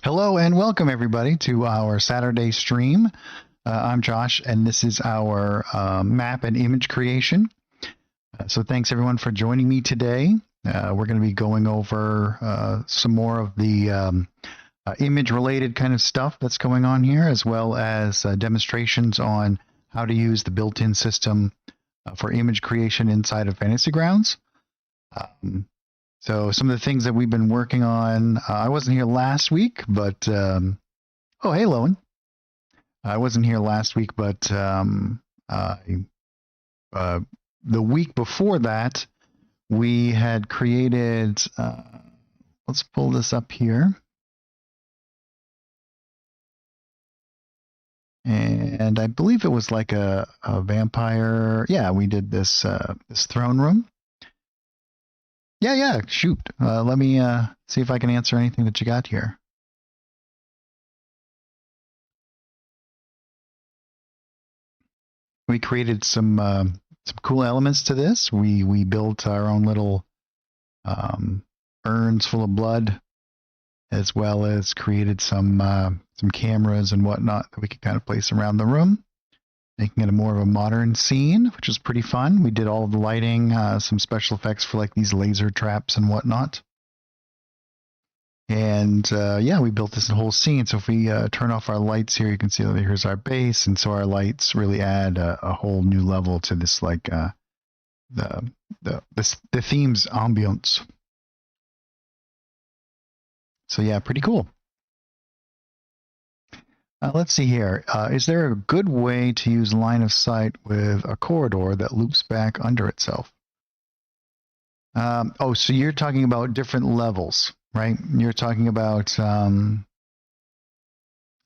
Hello and welcome everybody to our Saturday stream. I'm Josh, and this is our map and image creation. So thanks everyone for joining me today. We're going to be going over some more of the image-related kind of stuff that's going on here, as well as demonstrations on how to use the built-in system for image creation inside of Fantasy Grounds. So some of the things that we've been working on, I wasn't here last week, but oh, hey, Lowen. I wasn't here last week, but the week before that, we had created, let's pull this up here. And I believe it was like a vampire. Yeah, we did this this throne room. Yeah, shoot. Let me see if I can answer anything that you got here. We created some cool elements to this. We built our own little urns full of blood, as well as created some cameras and whatnot that we could kind of place around the room, making it a more of a modern scene, which is pretty fun. We did all of the lighting, some special effects for like these laser traps and whatnot. And yeah, we built this whole scene. So if we turn off our lights here, you can see that here's our base. And so our lights really add a whole new level to this, like the theme's ambience. So yeah, pretty cool. Let's see here. Is there a good way to use line of sight with a corridor that loops back under itself? Oh, so you're talking about different levels, right? You're talking about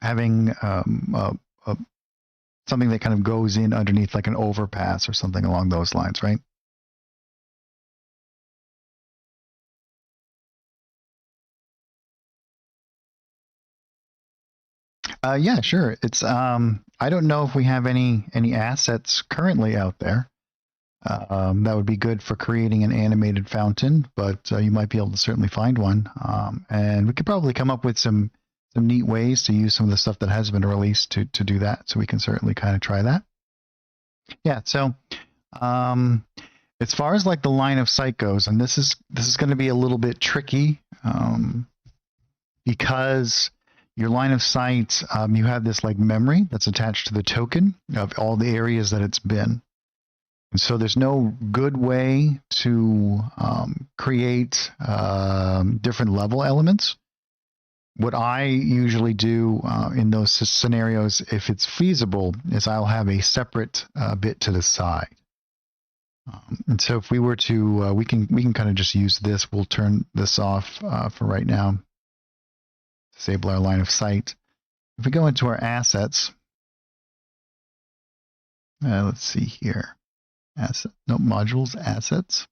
having something that kind of goes in underneath, like an overpass or something along those lines, right? Yeah, sure. It's I don't know if we have any assets currently out there. That would be good for creating an animated fountain, but you might be able to certainly find one. And we could probably come up with some neat ways to use some of the stuff that has been released to do that. So we can certainly kind of try that. Yeah. So as far as like the line of sight goes, and this is going to be a little bit tricky because your line of sight, you have this like memory that's attached to the token of all the areas that it's been. And so there's no good way to create different level elements. What I usually do in those scenarios, if it's feasible, is I'll have a separate bit to the side. And so if we were to, we can kind of just use this. We'll turn this off for right now. Disable our line of sight. If we go into our assets, let's see here. Modules, assets.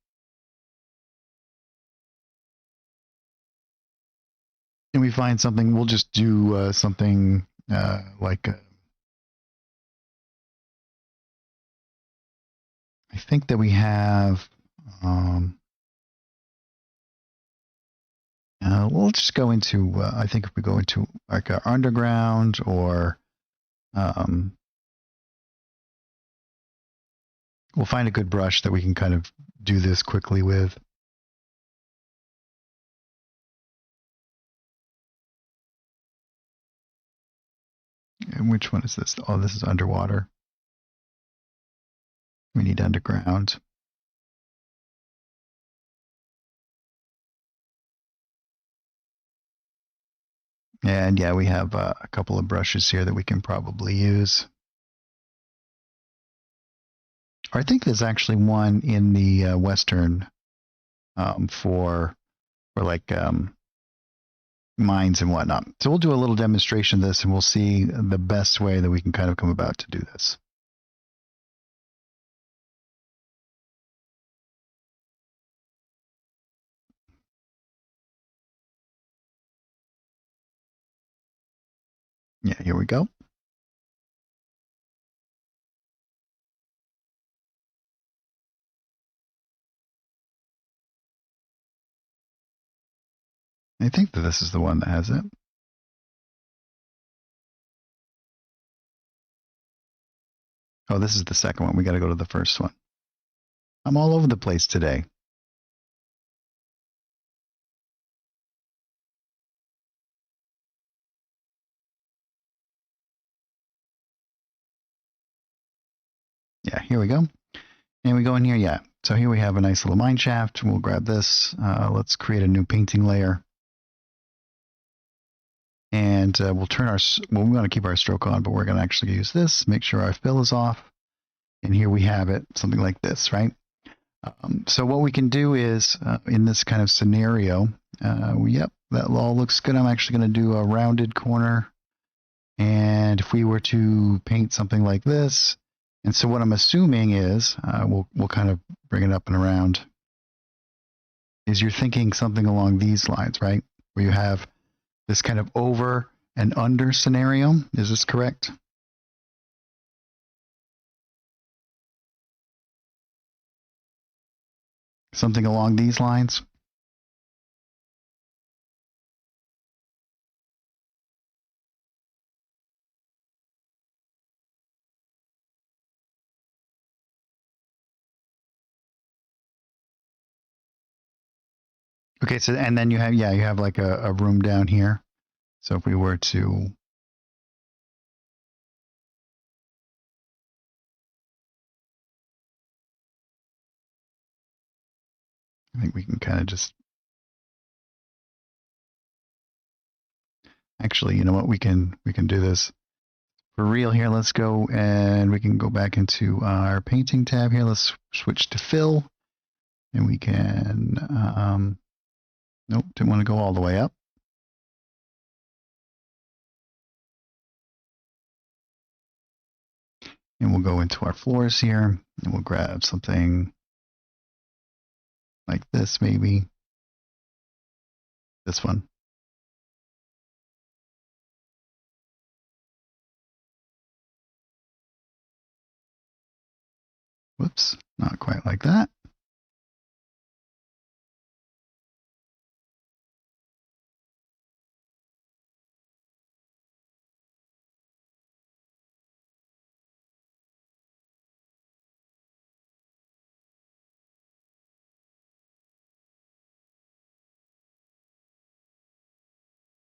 And we find something, we'll just do something like I think that we have, we'll just go into, I think if we go into like our underground or we'll find a good brush that we can kind of do this quickly with. And which one is this? Oh, this is underwater. We need underground. And yeah, we have a couple of brushes here that we can probably use. Or I think there's actually one in the Western for like mines and whatnot. So we'll do a little demonstration of this and we'll see the best way that we can kind of come about to do this. Yeah, here we go. I think that this is the one that has it. Oh, this is the second one. We got to go to the first one. I'm all over the place today. Yeah, here we go. And we go in here, yeah. So here we have a nice little mine shaft. We'll grab this. Let's create a new painting layer. And we'll turn our, well, we want to keep our stroke on, but we're going to actually use this, make sure our fill is off. And here we have it, something like this, right? So what we can do is, in this kind of scenario, yep, that all looks good. I'm actually going to do a rounded corner. And if we were to paint something like this, and so what I'm assuming is, we'll kind of bring it up and around, is you're thinking something along these lines, right? Where you have this kind of over and under scenario. Is this correct? Something along these lines? Okay, so and then you have, yeah, you have like a room down here. So if we were to, I think we can kind of just, actually, you know what, we can do this for real here. Let's go and we can go back into our painting tab here. Let's switch to fill, and we can, nope, didn't want to go all the way up. And we'll go into our floors here, and we'll grab something like this, maybe this one. Whoops, not quite like that.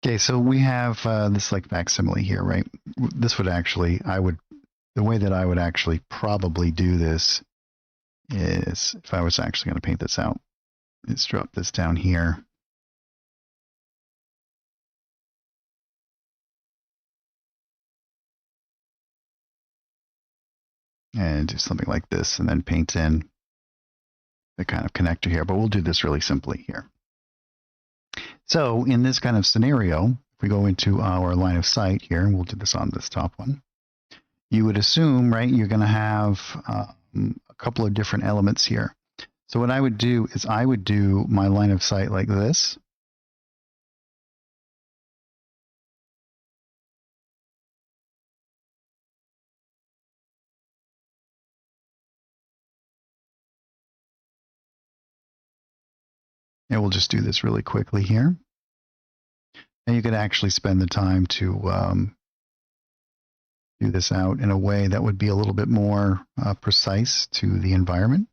Okay, so we have this like facsimile here, right? This would actually, the way that I would actually probably do this is, if I was actually going to paint this out, is drop this down here. And do something like this, and then paint in the kind of connector here. But we'll do this really simply here. So in this kind of scenario, if we go into our line of sight here, and we'll do this on this top one, you would assume, right, you're going to have a couple of different elements here. So what I would do is I would do my line of sight like this. And we'll just do this really quickly here. And you could actually spend the time to do this out in a way that would be a little bit more precise to the environment.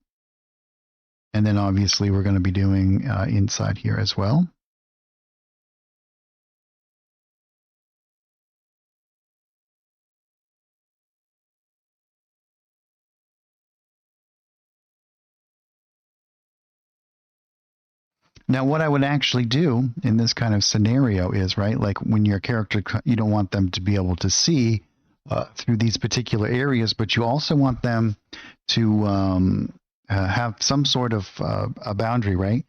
And then obviously we're going to be doing inside here as well. Now, what I would actually do in this kind of scenario is, right, like when your character, you don't want them to be able to see through these particular areas, but you also want them to have some sort of a boundary, right?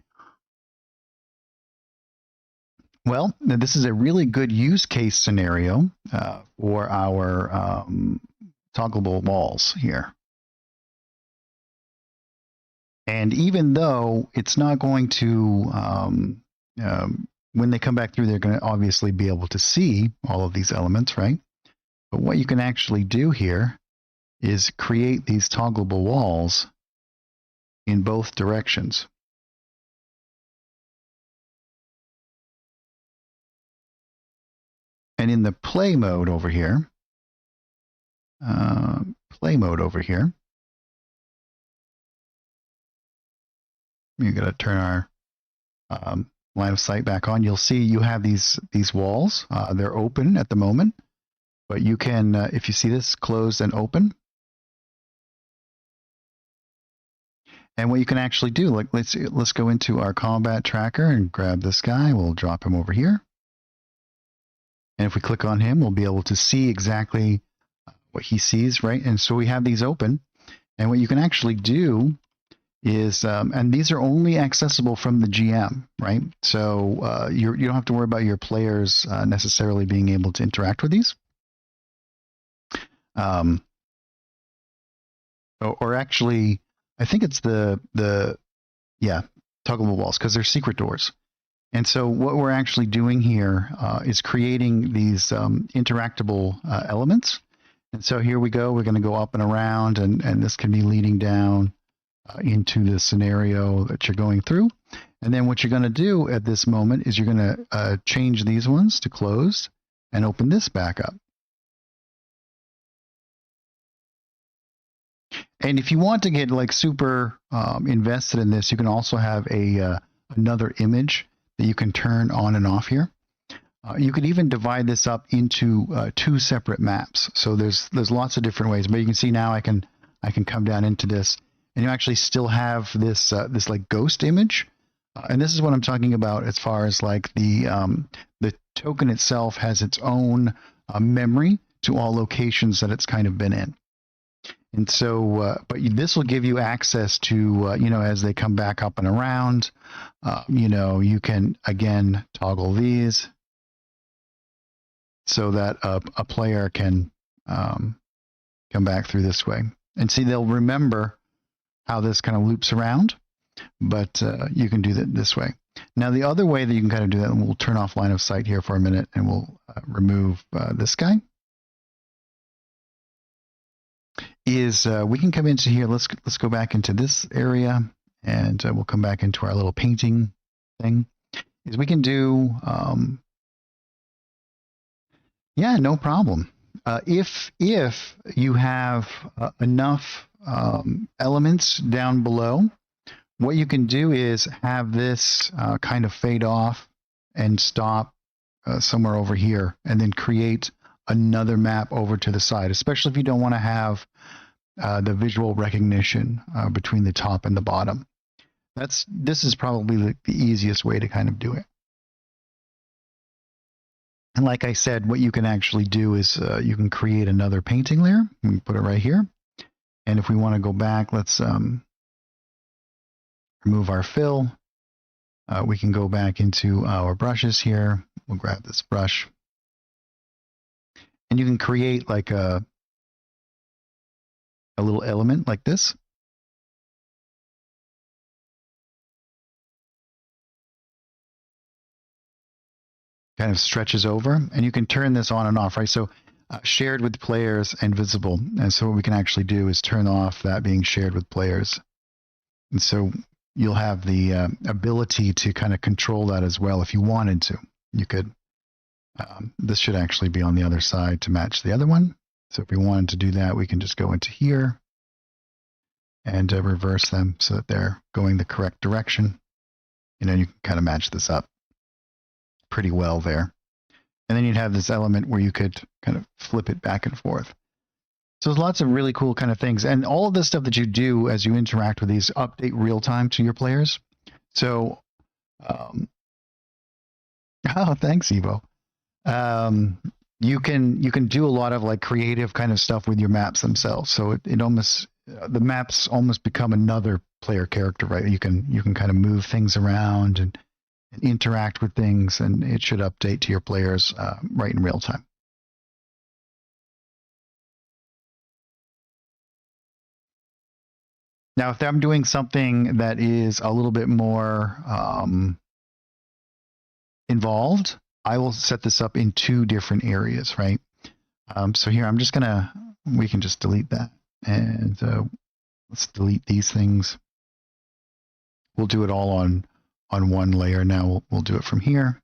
Well, this is a really good use case scenario for our toggleable walls here. And even though it's not going to, when they come back through, they're going to obviously be able to see all of these elements, right? But what you can actually do here is create these toggleable walls in both directions. And in the play mode over here, play mode over here. You're going to turn our line of sight back on. You'll see you have these walls. They're open at the moment, but you can, if you see this, close and open. And what you can actually do, like let's go into our combat tracker and grab this guy. We'll drop him over here. And if we click on him, we'll be able to see exactly what he sees, right? And so we have these open. And what you can actually do is, and these are only accessible from the GM, right? So you don't have to worry about your players necessarily being able to interact with these. Or actually, I think it's the toggleable walls, because they're secret doors. And so what we're actually doing here is creating these interactable elements. And so here we go. We're going to go up and around, and this can be leading down into the scenario that you're going through. And then what you're going to do at this moment is you're going to change these ones to closed and open this back up. And if you want to get like super invested in this, you can also have another image that you can turn on and off here. You could even divide this up into 2 separate maps. So there's lots of different ways. But you can see now I can come down into this, and you actually still have this this like ghost image. And this is what I'm talking about as far as like the token itself has its own memory to all locations that it's kind of been in. And so, but this will give you access to, you know, as they come back up and around, you know, you can, again, toggle these so that a player can come back through this way. And see, they'll remember how this kind of loops around, but you can do that this way. Now, the other way that you can kind of do that, and we'll turn off line of sight here for a minute, and we'll remove this guy. Is we can come into here. Let's go back into this area, and we'll come back into our little painting thing. Is we can do, yeah, no problem. If you have enough elements down below, what you can do is have this kind of fade off and stop somewhere over here, and then create another map over to the side, especially if you don't want to have the visual recognition between the top and the bottom. This is probably the easiest way to kind of do it. And like I said, what you can actually do is you can create another painting layer. We can put it right here. And if we want to go back, let's remove our fill. We can go back into our brushes here. We'll grab this brush. And you can create like a little element like this. Kind of stretches over, and you can turn this on and off, right? So shared with players and visible. And so what we can actually do is turn off that being shared with players. And so you'll have the ability to kind of control that as well if you wanted to. You could. This should actually be on the other side to match the other one. So if we wanted to do that, we can just go into here and reverse them so that they're going the correct direction. You know, you can kind of match this up pretty well there. And then you'd have this element where you could kind of flip it back and forth. So there's lots of really cool kind of things. And all of this stuff that you do as you interact with these update real time to your players. So, oh, thanks, Evo. You can do a lot of like creative kind of stuff with your maps themselves. So it almost, the maps almost become another player character, right? You can kind of move things around and interact with things, and it should update to your players right in real time. Now, if I'm doing something that is a little bit more involved, I will set this up in 2 different areas, right? So here, I'm just gonna, we can just delete that, and let's delete these things. We'll do it all on one layer. Now we'll do it from here.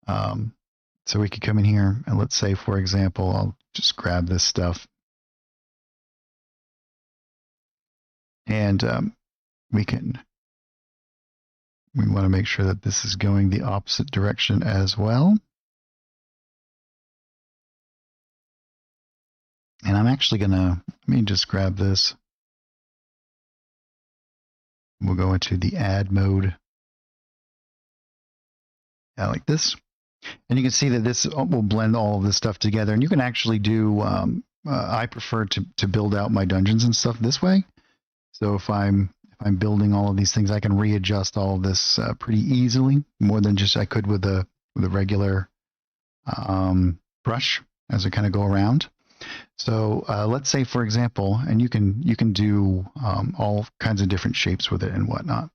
So we could come in here, and let's say, for example, I'll just grab this stuff. And we want to make sure that this is going the opposite direction as well. And I'm actually gonna, let me just grab this. We'll go into the add mode. Like this. And you can see that this will blend all of this stuff together. And you can actually do, I prefer to build out my dungeons and stuff this way. So if I'm building all of these things, I can readjust all of this pretty easily, more than just I could with a regular brush as I kind of go around. So let's say, for example, and you can do all kinds of different shapes with it and whatnot.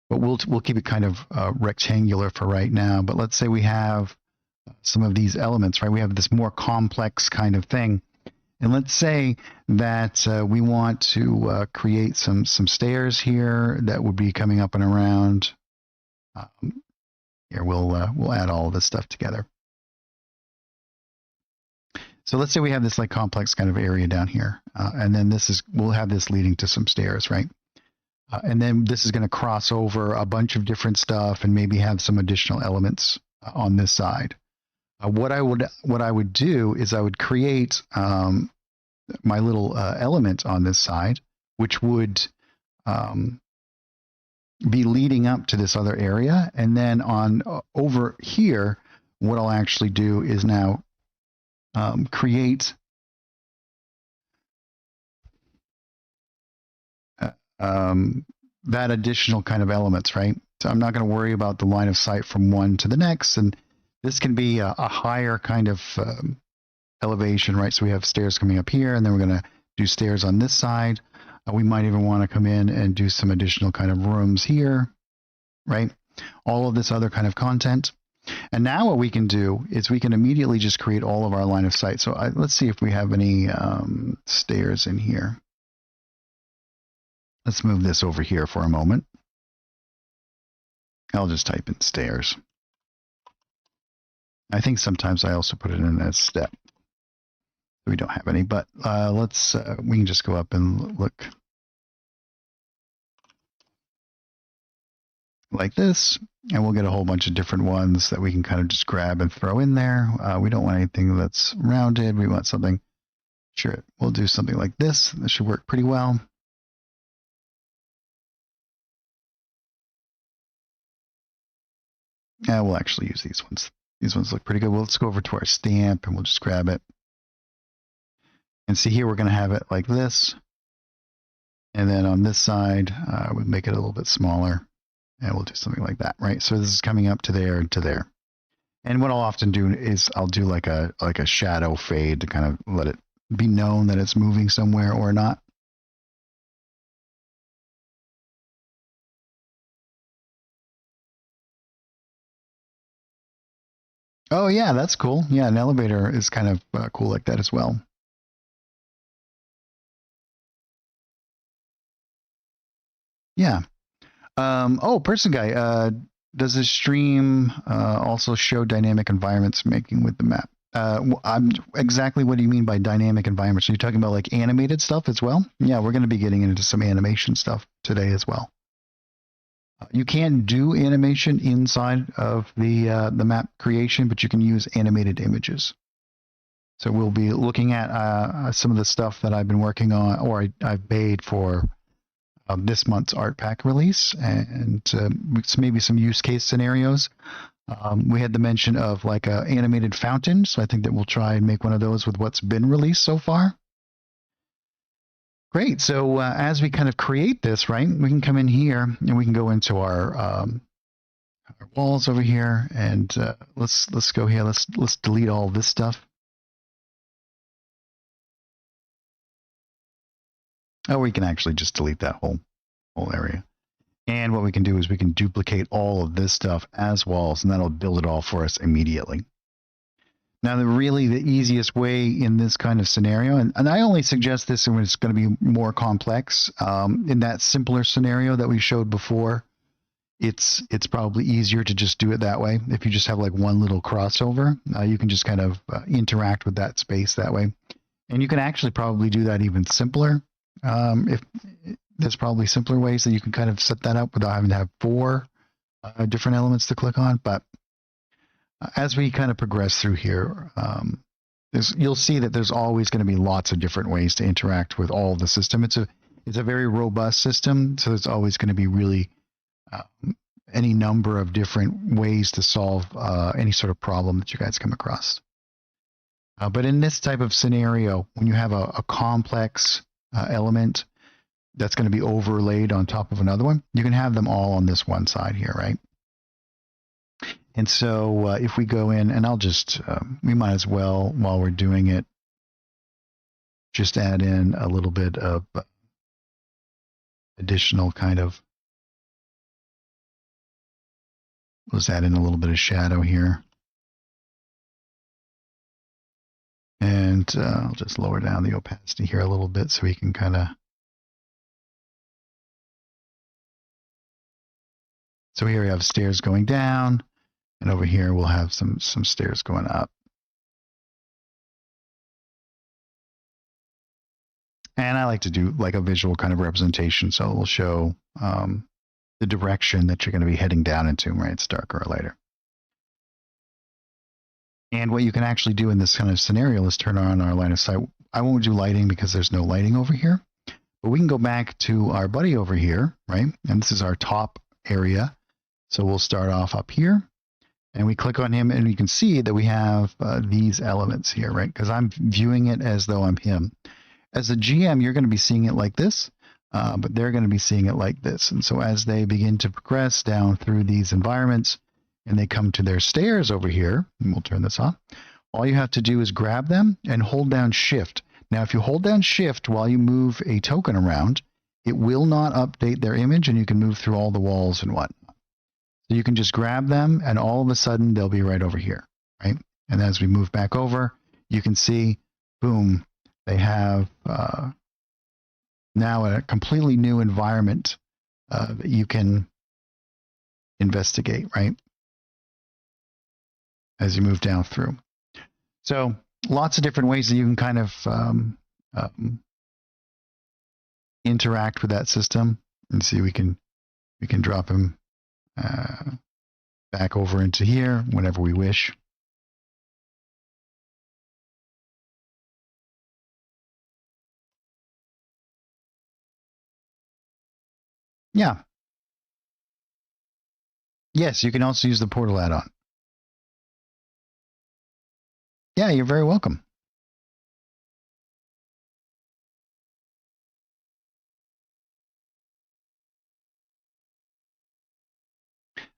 But we'll keep it kind of rectangular for right now. But let's say we have some of these elements, right? We have this more complex kind of thing. And let's say that we want to create some stairs here that would be coming up and around. Here, we'll add all of this stuff together. So let's say we have this like complex kind of area down here. And then we'll have this leading to some stairs, right? And then this is going to cross over a bunch of different stuff and maybe have some additional elements on this side. What I would do is I would create my little element on this side, which would be leading up to this other area. And then on over here, what I'll actually do is now create that additional kind of elements, right? So I'm not going to worry about the line of sight from one to the next. And this can be a higher kind of elevation, right? So we have stairs coming up here, and then we're going to do stairs on this side. We might even want to come in and do some additional kind of rooms here, right? All of this other kind of content. And now what we can do is we can immediately just create all of our line of sight. So let's see if we have any stairs in here. Let's move this over here for a moment. I'll just type in stairs. I think sometimes I also put it in as step. We don't have any, but we can just go up and look like this, and we'll get a whole bunch of different ones that we can kind of just grab and throw in there. We don't want anything that's rounded. We want something, sure, we'll do something like this. This should work pretty well. Yeah, we'll actually use these ones. These ones look pretty good. Well, let's go over to our stamp and we'll just grab it. And see here, we're going to have it like this. And then on this side, we'll make it a little bit smaller. And we'll do something like that, right? So this is coming up to there and to there. And what I'll often do is I'll do like a shadow fade to kind of let it be known that it's moving somewhere or not. Oh yeah, that's cool. Yeah, an elevator is kind of cool like that as well. Yeah. Oh, person guy, does this stream also show dynamic environments making with the map? Exactly what do you mean by dynamic environments? Are you talking about like animated stuff as well? Yeah, we're going to be getting into some animation stuff today as well. You can do animation inside of the map creation, but you can use animated images. So we'll be looking at some of the stuff that I've been working on, or I've made for this month's art pack release, and maybe some use case scenarios. We had the mention of like an animated fountain, so I think that we'll try and make one of those with what's been released so far. Great. So as we kind of create this, right, we can come in here and we can go into our walls over here, and let's go here. Let's delete all this stuff. Oh, we can actually just delete that whole area. And what we can do is we can duplicate all of this stuff as walls, and that'll build it all for us immediately. Now, the easiest way in this kind of scenario, and I only suggest this when it's going to be more complex. In that simpler scenario that we showed before, it's probably easier to just do it that way. If you just have like one little crossover, you can just kind of interact with that space that way. And you can actually probably do that even simpler. If there's probably simpler ways that you can kind of set that up without having to have 4 different elements to click on. But as we kind of progress through here, you'll see that there's always going to be lots of different ways to interact with all of the system. It's a very robust system, so there's always going to be really any number of different ways to solve any sort of problem that you guys come across. But in this type of scenario, when you have a complex element that's going to be overlaid on top of another one, you can have them all on this one side here, right? And so if we go in, and I'll just, we might as well, while we're doing it, just add in a little bit of additional kind of, let's add in a little bit of shadow here. And I'll just lower down the opacity here a little bit so we can kind of, so here we have stairs going down, and over here we'll have some stairs going up. And I like to do like a visual kind of representation, so we'll show the direction that you're going to be heading down into, right? It's darker or lighter. And what you can actually do in this kind of scenario is turn on our line of sight. I won't do lighting because there's no lighting over here, but we can go back to our buddy over here, right? And this is our top area. So we'll start off up here, and we click on him, and you can see that we have these elements here, right? Because I'm viewing it as though I'm him. As a GM, you're going to be seeing it like this, but they're going to be seeing it like this. And so as they begin to progress down through these environments, and they come to their stairs over here, and we'll turn this off, all you have to do is grab them and hold down Shift. Now, if you hold down Shift while you move a token around, it will not update their image, and you can move through all the walls and whatnot. So you can just grab them, and all of a sudden, they'll be right over here, right? And as we move back over, you can see, boom, they have now a completely new environment that you can investigate, right? As you move down through. So lots of different ways that you can kind of interact with that system. And see, we can drop him back over into here whenever we wish. Yeah. Yes, you can also use the portal add-on. Yeah, you're very welcome.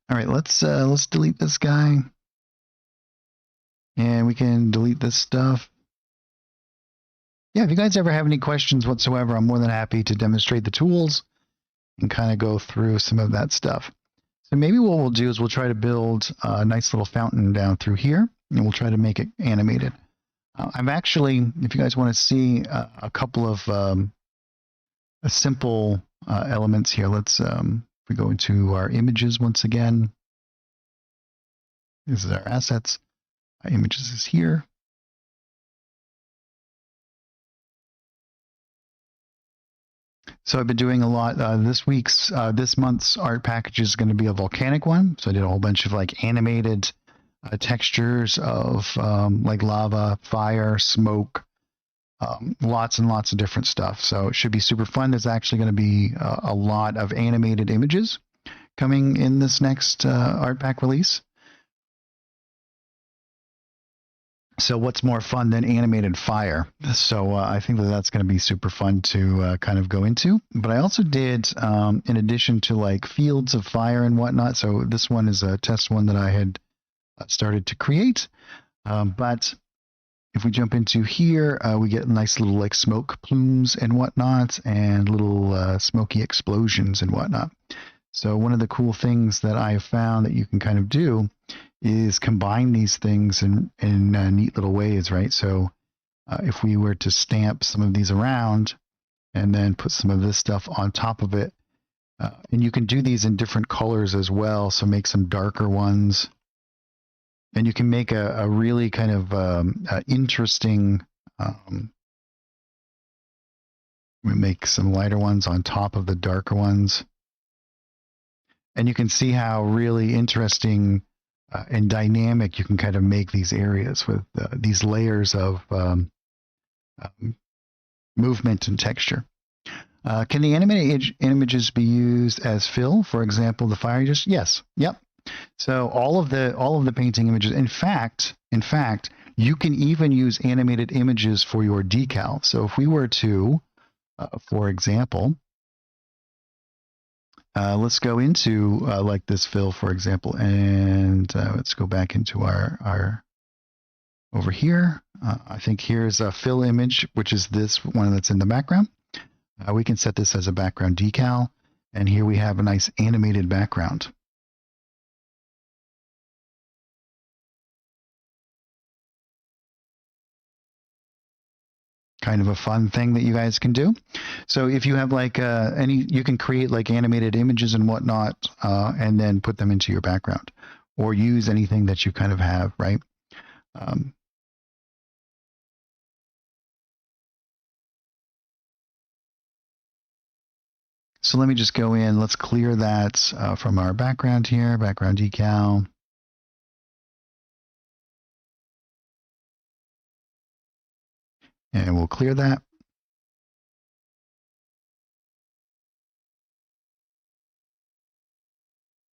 All right, let's delete this guy, and we can delete this stuff. Yeah, if you guys ever have any questions whatsoever, I'm more than happy to demonstrate the tools and kind of go through some of that stuff. So maybe what we'll do is we'll try to build a nice little fountain down through here, and we'll try to make it animated. I'm actually, if you guys want to see a couple of simple elements here, let's we go into our images once again. This is our assets. Our images is here. So I've been doing a lot. This month's art package is going to be a volcanic one. So I did a whole bunch of like animated textures of like lava, fire, smoke, lots and lots of different stuff. So it should be super fun. There's actually going to be a lot of animated images coming in this next art pack release. So what's more fun than animated fire? So I think that that's going to be super fun to kind of go into. But I also did, in addition to like fields of fire and whatnot. So this one is a test one that I had started to create. But if we jump into here, we get nice little like smoke plumes and whatnot, and little smoky explosions and whatnot. So one of the cool things that I have found that you can kind of do is combine these things in neat little ways, right? So if we were to stamp some of these around and then put some of this stuff on top of it, and you can do these in different colors as well, so make some darker ones. And you can make a really kind of interesting We make some lighter ones on top of the darker ones. And you can see how really interesting and dynamic you can kind of make these areas with these layers of movement and texture. Can the animated images be used as fill? For example, the fire just yes, yep. So all of the painting images. In fact, you can even use animated images for your decal. So if we were to, for example, let's go into like this fill, for example, and let's go back into our over here. I think here's a fill image, which is this one that's in the background. We can set this as a background decal, and here we have a nice animated background. Kind of a fun thing that you guys can do. So if you have like you can create like animated images and whatnot, and then put them into your background, or use anything that you kind of have, right? So let me just go in. Let's clear that from our background here, background decal. And we'll clear that.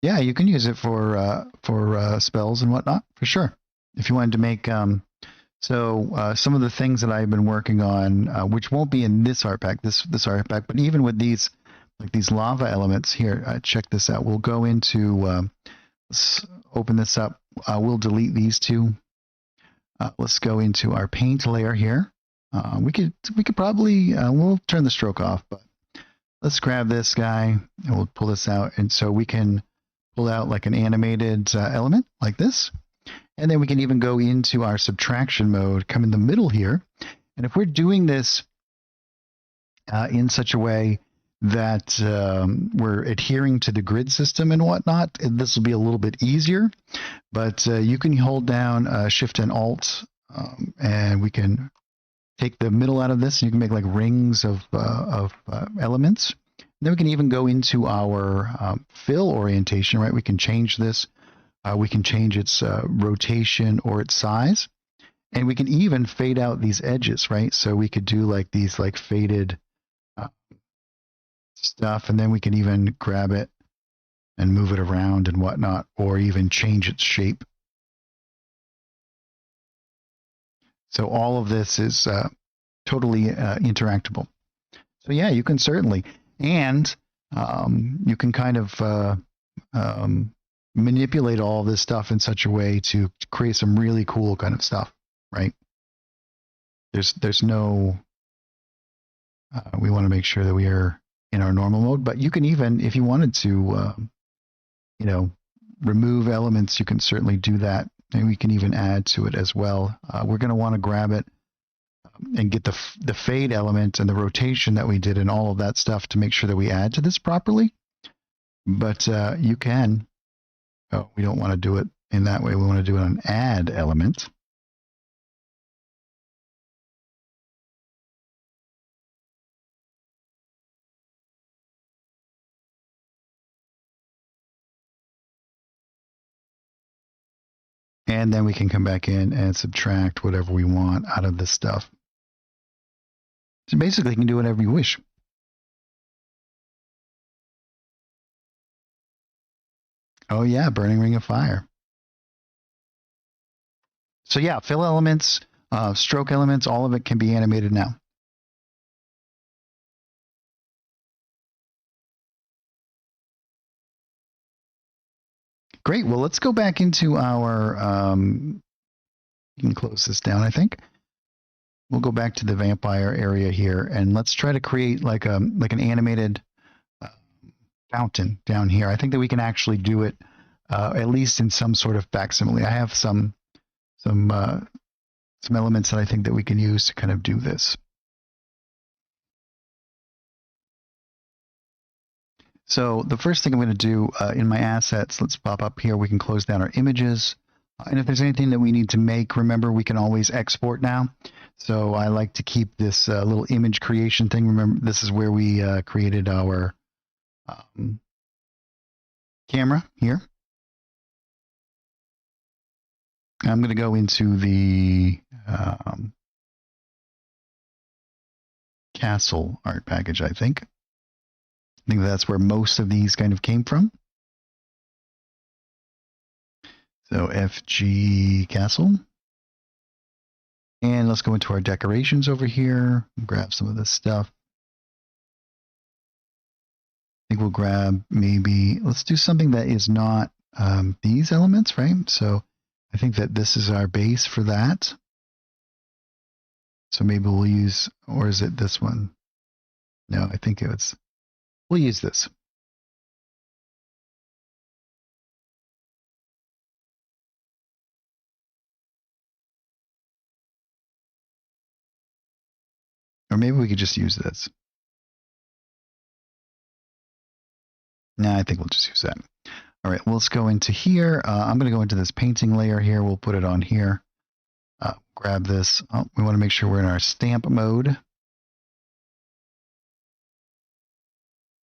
Yeah, you can use it for spells and whatnot, for sure. If you wanted to make some of the things that I've been working on, which won't be in this art pack, this art pack, but even with these, like these lava elements here, check this out. We'll go into, let's open this up. We'll delete these two. Let's go into our paint layer here. We could probably, we'll turn the stroke off, but let's grab this guy and we'll pull this out. And so we can pull out like an animated element like this. And then we can even go into our subtraction mode, come in the middle here. And if we're doing this in such a way that we're adhering to the grid system and whatnot, this will be a little bit easier. But you can hold down Shift and Alt, and we can take the middle out of this. You can make like rings of elements. And then we can even go into our fill orientation, right? We can change this. We can change its rotation or its size. And we can even fade out these edges, right? So we could do like these like faded stuff, and then we can even grab it and move it around and whatnot, or even change its shape. So all of this is totally interactable. So yeah, you can certainly, and you can kind of manipulate all this stuff in such a way to create some really cool kind of stuff, right? There's no, we want to make sure that we are in our normal mode, but you can even, if you wanted to, you know, remove elements, you can certainly do that. And we can even add to it as well. We're going to want to grab it and get the fade element and the rotation that we did and all of that stuff to make sure that we add to this properly. But you can, we don't want to do it in that way. We want to do it on add element. And then we can come back in and subtract whatever we want out of this stuff. So basically, you can do whatever you wish. Oh yeah, burning ring of fire. So yeah, fill elements, stroke elements, all of it can be animated now. Great. Well, let's go back into our, you can close this down, I think. We'll go back to the vampire area here, and let's try to create like an animated fountain down here. I think that we can actually do it at least in some sort of facsimile. I have some elements that I think that we can use to kind of do this. So the first thing I'm going to do in my assets, let's pop up here. We can close down our images. And if there's anything that we need to make, remember, we can always export now. So I like to keep this little image creation thing. Remember, this is where we created our camera here. I'm going to go into the castle art package, I think. I think that's where most of these kind of came from. So FG castle. And let's go into our decorations over here, grab some of this stuff. I think we'll grab maybe, let's do something that is not these elements, right? So I think that this is our base for that. So maybe we'll use, or is it this one? No, I think we'll use this. Or maybe we could just use this. No, I think we'll just use that. All right, let's go into here. I'm going to go into this painting layer here. We'll put it on here. Grab this. Oh, we want to make sure we're in our stamp mode.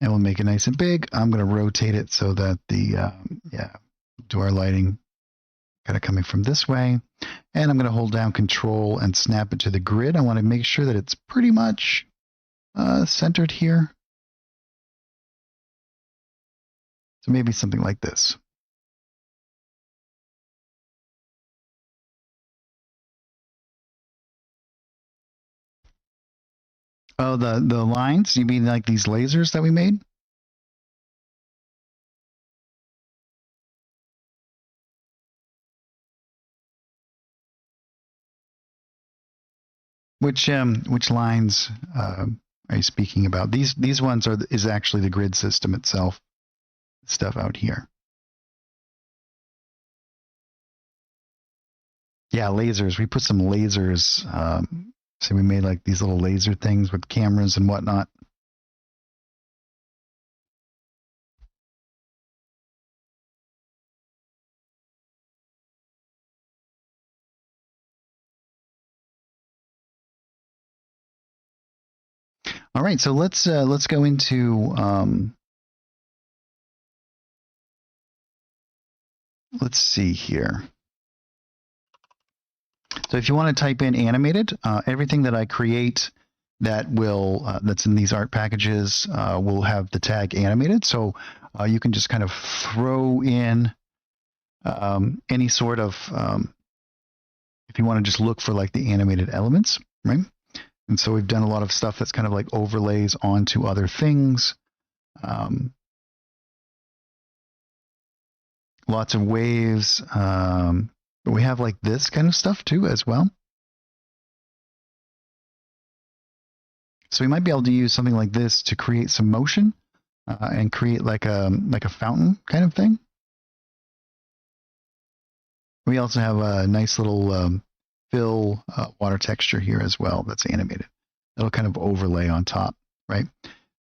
And we'll make it nice and big. I'm going to rotate it so that the, do our lighting kind of coming from this way. And I'm going to hold down Control and snap it to the grid. I want to make sure that it's pretty much centered here. So maybe something like this. Oh, the lines? You mean like these lasers that we made? Which lines are you speaking about? These ones is actually the grid system itself. Stuff out here. Yeah, lasers. We put some lasers. So we made like these little laser things with cameras and whatnot. All right, so let's go into let's see here. So if you want to type in animated, everything that I create that will that's in these art packages will have the tag animated. So you can just kind of throw in any sort of if you want to just look for like the animated elements, right? And so we've done a lot of stuff that's kind of like overlays onto other things. Lots of waves. But we have like this kind of stuff too as well. So we might be able to use something like this to create some motion and create like a fountain kind of thing. We also have a nice little fill water texture here as well that's animated. It'll kind of overlay on top, right?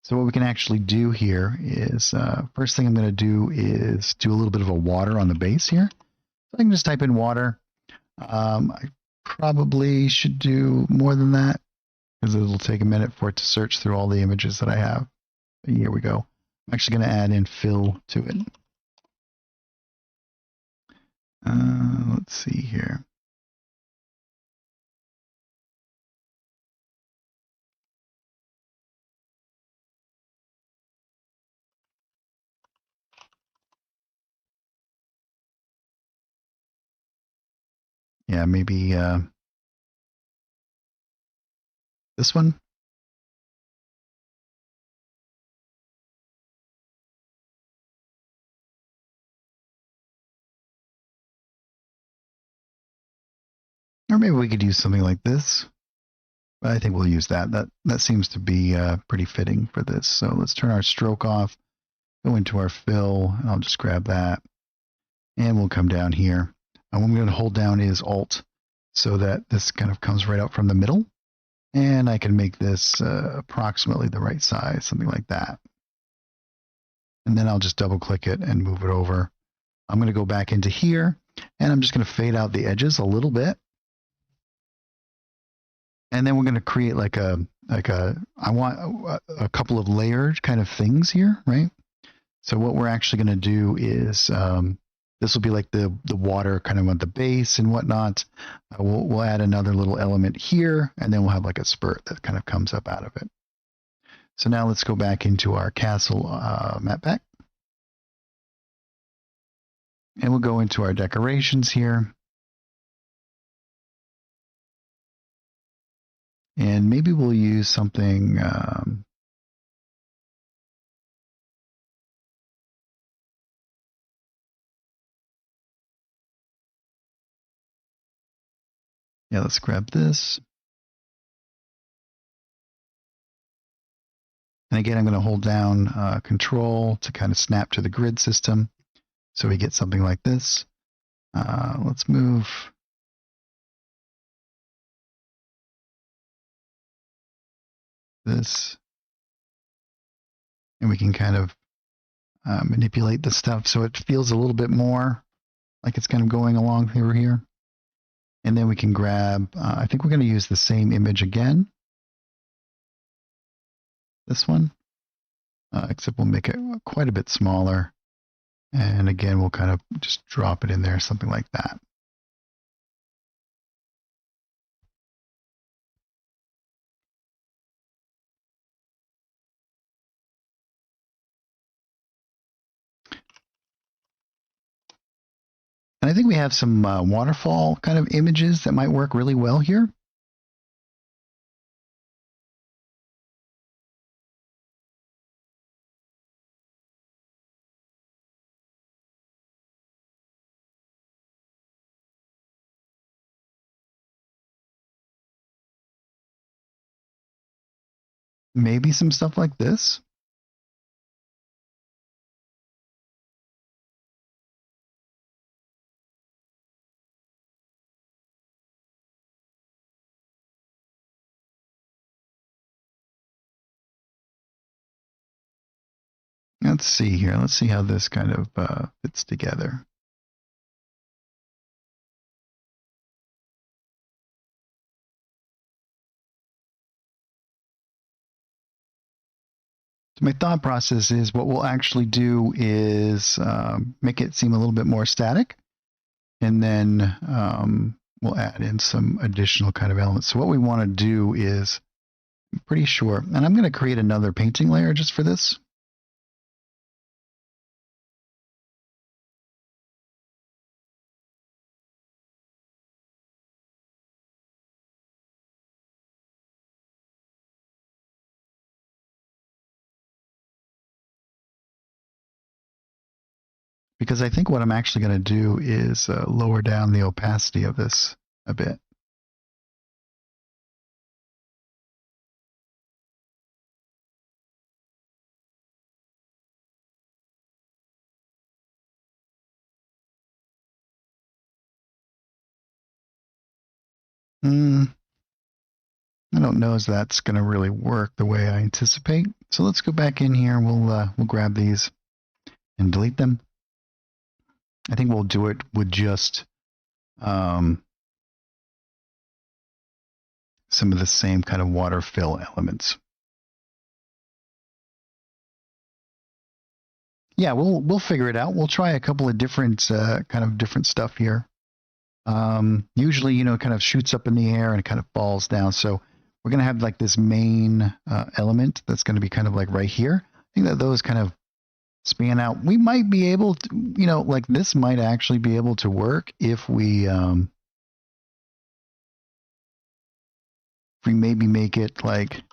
So what we can actually do here is, first thing I'm going to do is do a little bit of a water on the base here. So I can just type in water. I probably should do more than that because it'll take a minute for it to search through all the images that I have. But here we go. I'm actually going to add in fill to it. Let's see here. Yeah, maybe this one. Or maybe we could use something like this. But I think we'll use that. That seems to be pretty fitting for this. So let's turn our stroke off, go into our fill, and I'll just grab that. And we'll come down here. And what I'm going to hold down is Alt so that this kind of comes right out from the middle. And I can make this approximately the right size, something like that. And then I'll just double click it and move it over. I'm going to go back into here. And I'm just going to fade out the edges a little bit. And then we're going to create I want a couple of layered kind of things here, right? So what we're actually going to do is, this will be like the water kind of at the base and whatnot. We'll add another little element here, and then we'll have like a spurt that kind of comes up out of it. So now let's go back into our castle map pack. And we'll go into our decorations here. And maybe we'll use something, yeah, let's grab this. And again, I'm going to hold down Control to kind of snap to the grid system. So we get something like this. Let's move this. And we can kind of manipulate the stuff so it feels a little bit more like it's kind of going along through here. And then we can grab, I think we're going to use the same image again. This one, except we'll make it quite a bit smaller. And again, we'll kind of just drop it in there, something like that. And I think we have some waterfall kind of images that might work really well here. Maybe some stuff like this. Let's see here. Let's see how this kind of fits together. So my thought process is what we'll actually do is make it seem a little bit more static. And then we'll add in some additional kind of elements. So what we want to do is, I'm pretty sure, and I'm going to create another painting layer just for this. Because I think what I'm actually going to do is lower down the opacity of this a bit. I don't know if that's going to really work the way I anticipate. So let's go back in here. We'll grab these and delete them. I think we'll do it with just some of the same kind of water fill elements. Yeah, we'll figure it out. We'll try a couple of different kind of different stuff here. Usually, you know, it kind of shoots up in the air and it kind of falls down. So we're going to have like this main element that's going to be kind of like right here. I think that those kind of span out. We might be able to, you know, like this might actually be able to work if we maybe make it like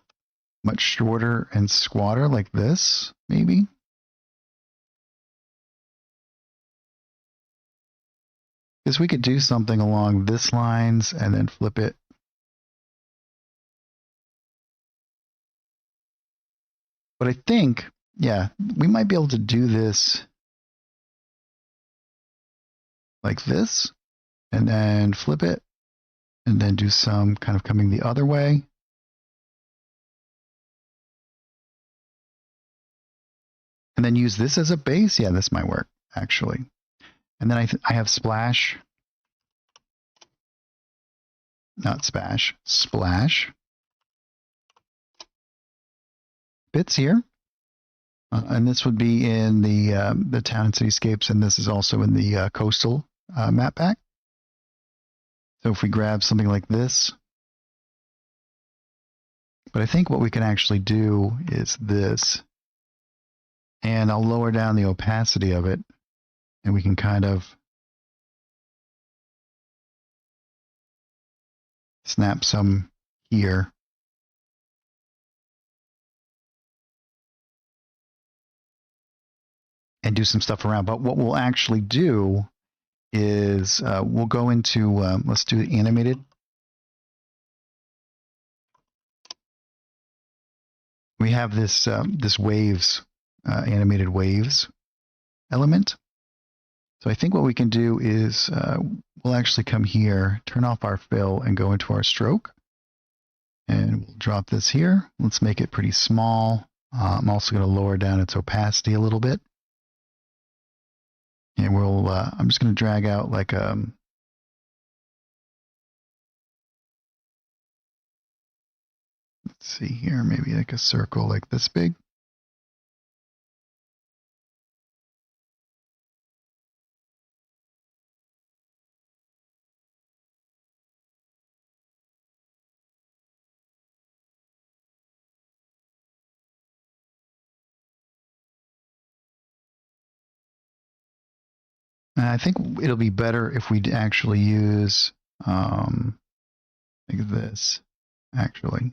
much shorter and squatter like this, maybe. Because we could do something along this lines and then flip it. But I think, yeah, we might be able to do this like this and then flip it and then do some kind of coming the other way. And then use this as a base. Yeah, this might work actually. And then I have splash not spash, splash bits here. And this would be in the town and cityscapes, and this is also in the coastal map pack. So if we grab something like this, but I think what we can actually do is this, and I'll lower down the opacity of it, and we can kind of snap some here. And do some stuff around. But what we'll actually do is we'll go into, let's do animated. We have this this waves, animated waves element. So I think what we can do is we'll actually come here, turn off our fill, and go into our stroke. And we'll drop this here. Let's make it pretty small. I'm also going to lower down its opacity a little bit. And we'll, I'm just going to drag out like let's see here, maybe like a circle like this big. And I think it'll be better if we actually use like this, actually.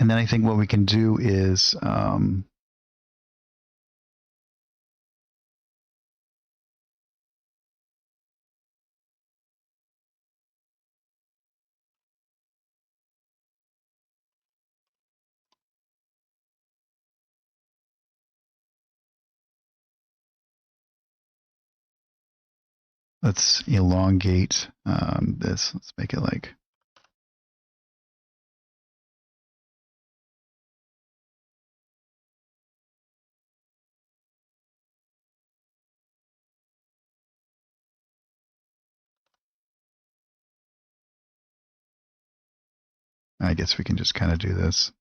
And then I think what we can do is let's elongate this. Let's make it like, I guess we can just kind of do this.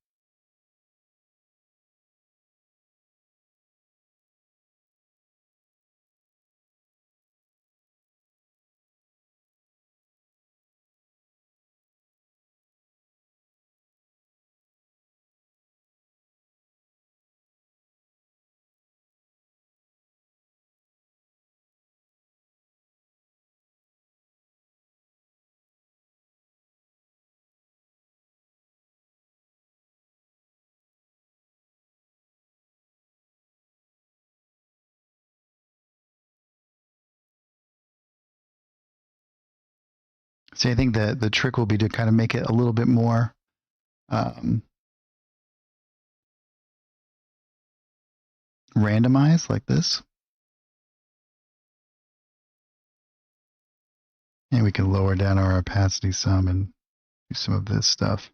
See, I think that the trick will be to kind of make it a little bit more randomized like this. And we can lower down our opacity some and do some of this stuff.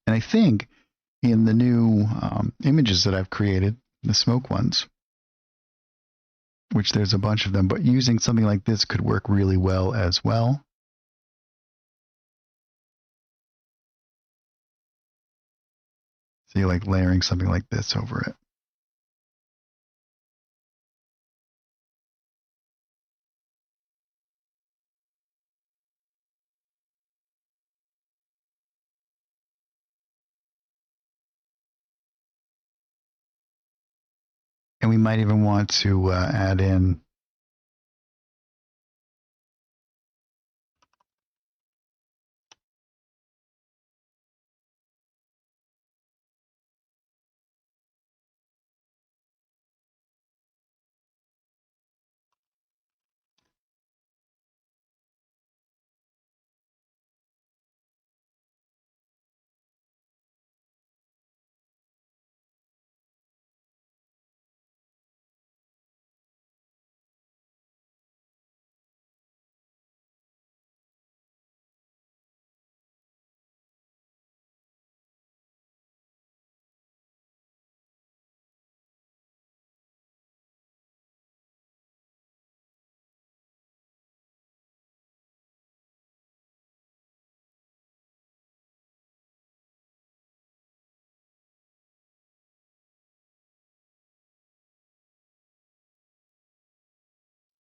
And I think in the new images that I've created, the smoke ones, which there's a bunch of them, but using something like this could work really well as well. So you're like layering something like this over it. And we might even want to add in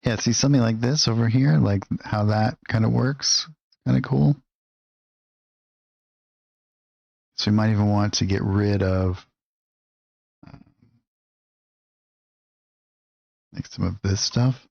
Yeah, see something like this over here, like how that kind of works. Kind of cool. So we might even want to get rid of like some of this stuff.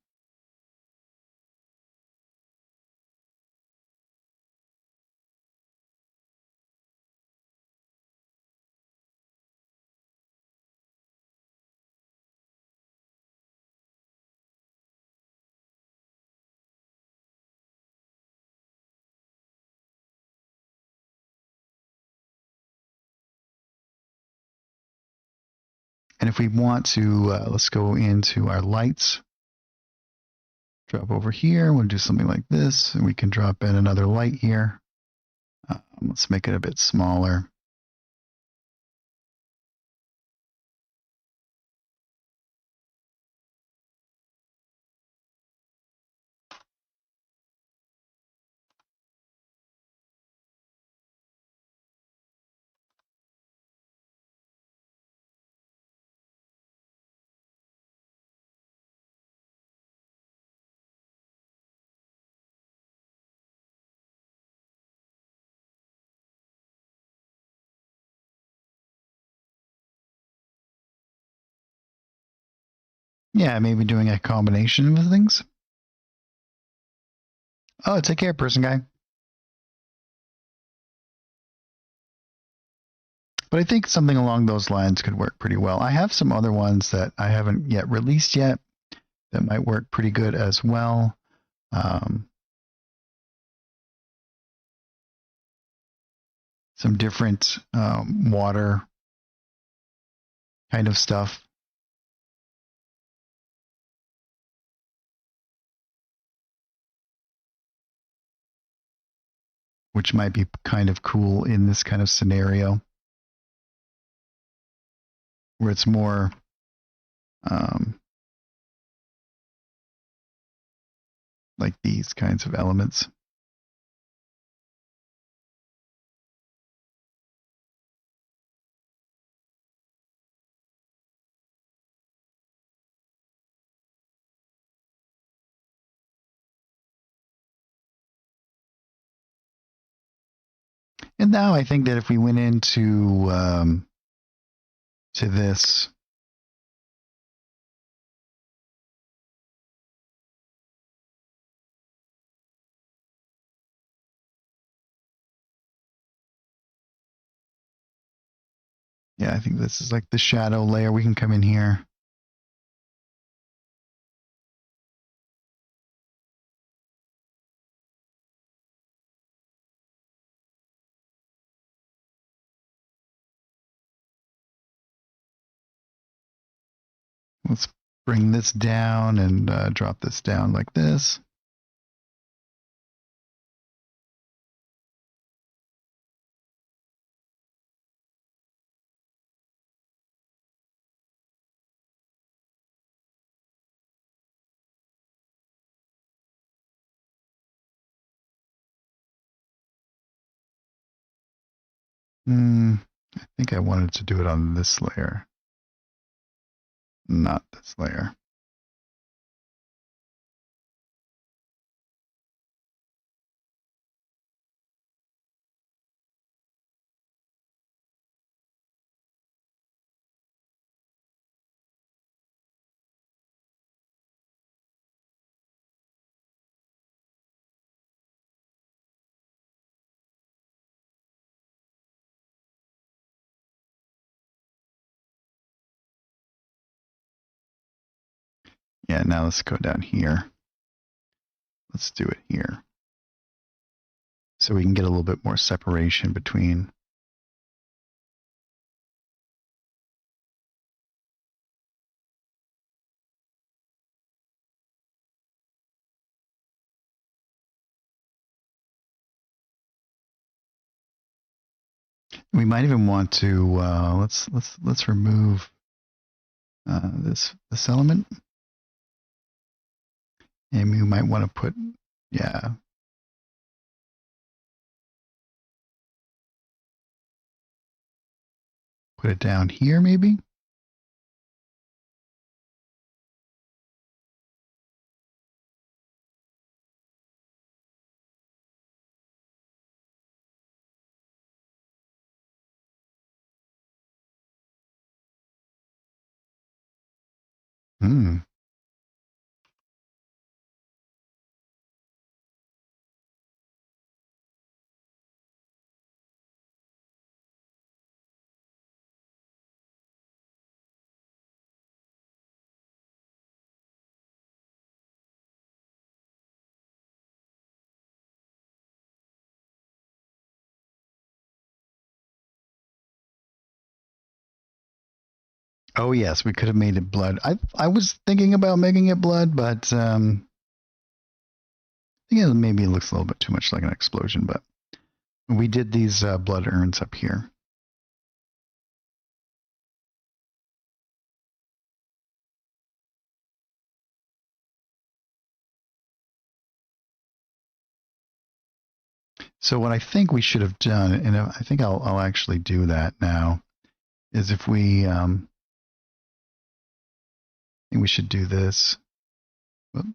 And if we want to, let's go into our lights. Drop over here. We'll do something like this, and we can drop in another light here. Let's make it a bit smaller. Yeah, maybe doing a combination of things. Oh, take care, person guy. But I think something along those lines could work pretty well. I have some other ones that I haven't yet released yet that might work pretty good as well. Some different water kind of stuff. Which might be kind of cool in this kind of scenario where it's more like these kinds of elements. And now I think that if we went into to this, yeah, I think this is like the shadow layer. We can come in here. Let's bring this down and drop this down like this. I think I wanted to do it on this layer, not this layer. Yeah, now let's go down here. Let's do it here. So we can get a little bit more separation between. We might even want to let's remove this element, and we might want to put put it down here maybe. Hmm. Oh yes, we could have made it blood. I was thinking about making it blood, but yeah, maybe it looks a little bit too much like an explosion. But we did these blood urns up here. So what I think we should have done, and I think I'll actually do that now, is if we I think we should do this. Whoop.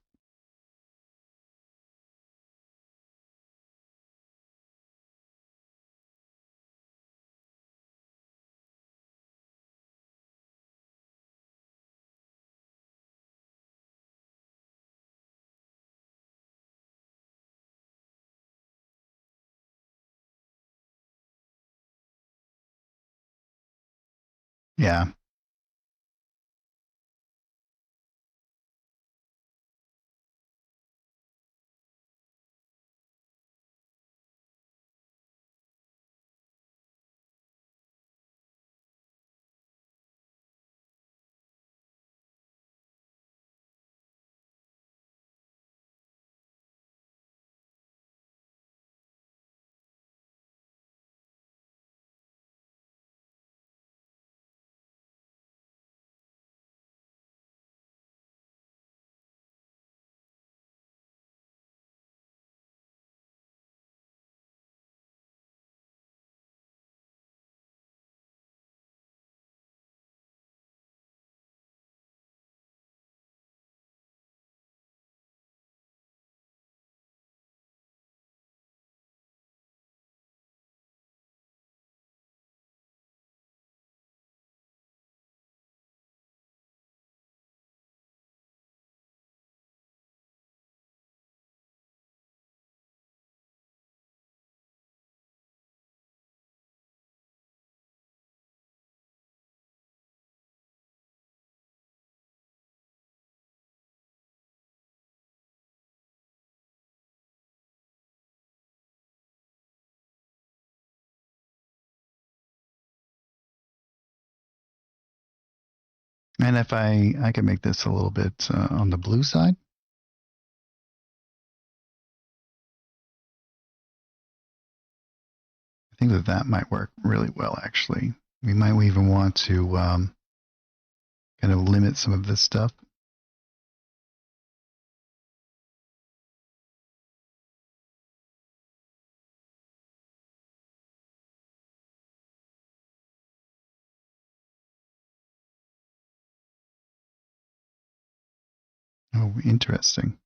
Yeah. And if I can make this a little bit on the blue side. I think that that might work really well, actually. We might even want to kind of limit some of this stuff. Oh, interesting.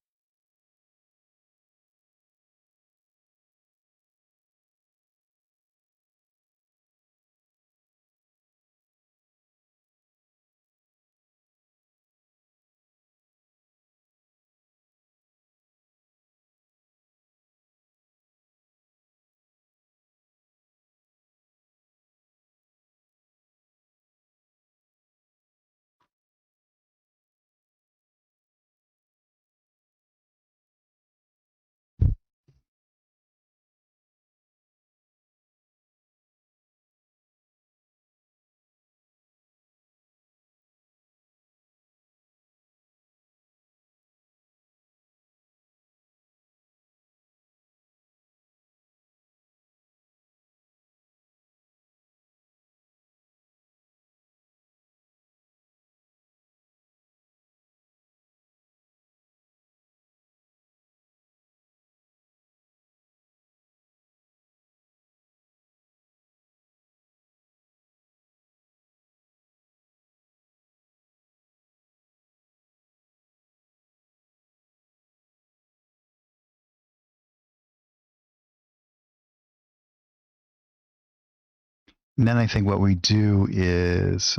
And then I think what we do is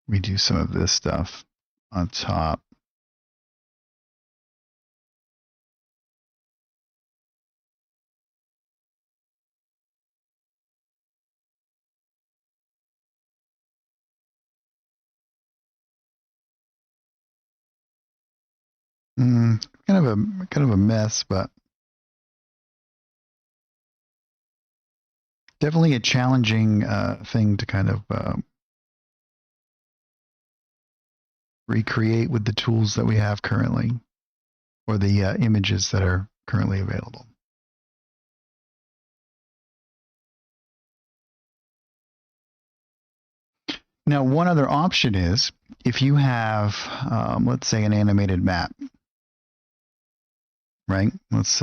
redo some of this stuff on top. Kind of a mess, but definitely a challenging thing to kind of recreate with the tools that we have currently, or the images that are currently available. Now, one other option is if you have, let's say, an animated map, right? Let's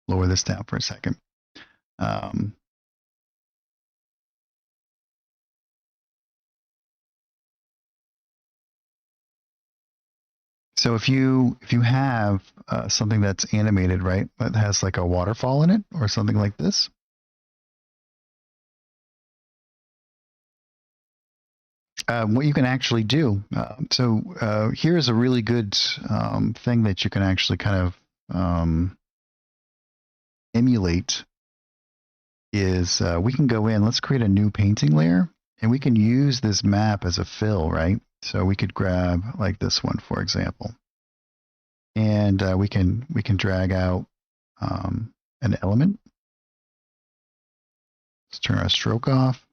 lower this down for a second. So if you have something that's animated, right, that has like a waterfall in it or something like this, what you can actually do. Here's a really good thing that you can actually kind of emulate. Is we can go in. Let's create a new painting layer, and we can use this map as a fill, right? So we could grab like this one, for example, and we can drag out an element. Let's turn our stroke off.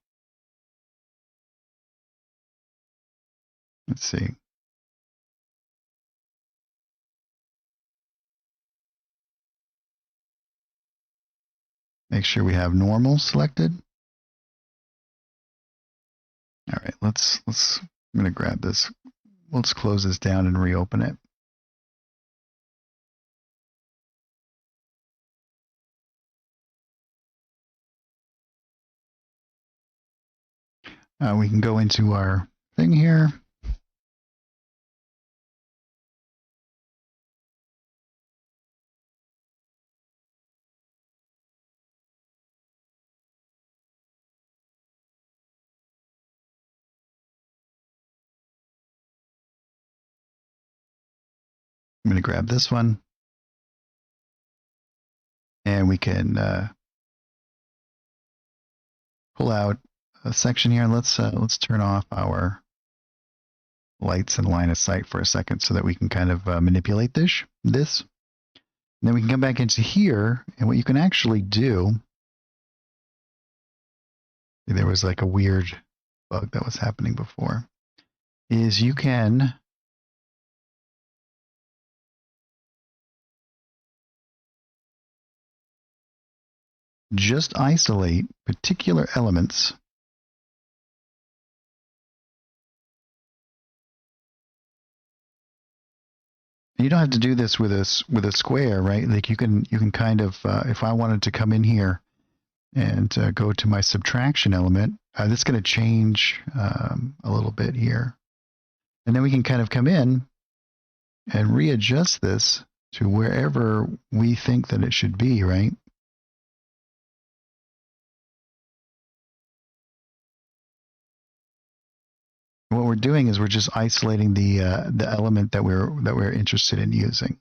Let's see. Make sure we have normal selected. All right, I'm gonna grab this. Let's close this down and reopen it. We can go into our thing here. I'm going to grab this one, and we can pull out a section here. Let's turn off our lights and line of sight for a second so that we can kind of manipulate this. And then we can come back into here, and what you can actually do, there was like a weird bug that was happening before, is you can just isolate particular elements. You don't have to do this with a square, right? Like you can kind of, if I wanted to come in here and go to my subtraction element, that's going to change a little bit here. And then we can kind of come in and readjust this to wherever we think that it should be, right? What we're doing is we're just isolating the element that we're interested in using.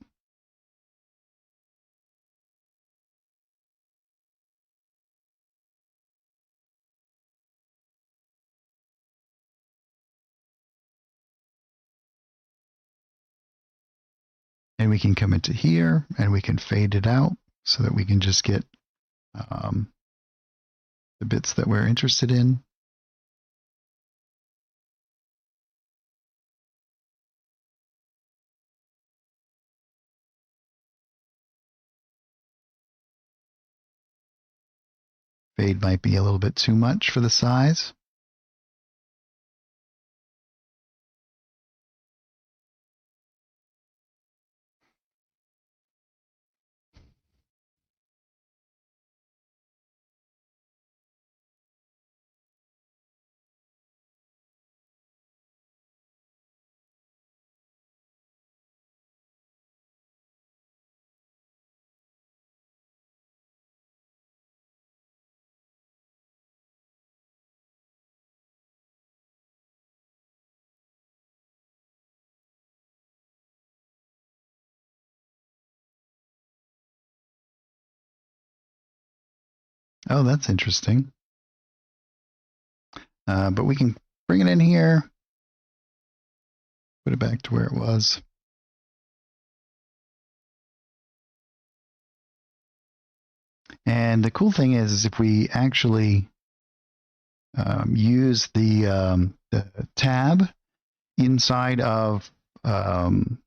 And we can come into here and we can fade it out so that we can just get the bits that we're interested in. Fade might be a little bit too much for the size. Oh, that's interesting. But we can bring it in here, put it back to where it was. And the cool thing is if we actually use the tab inside of the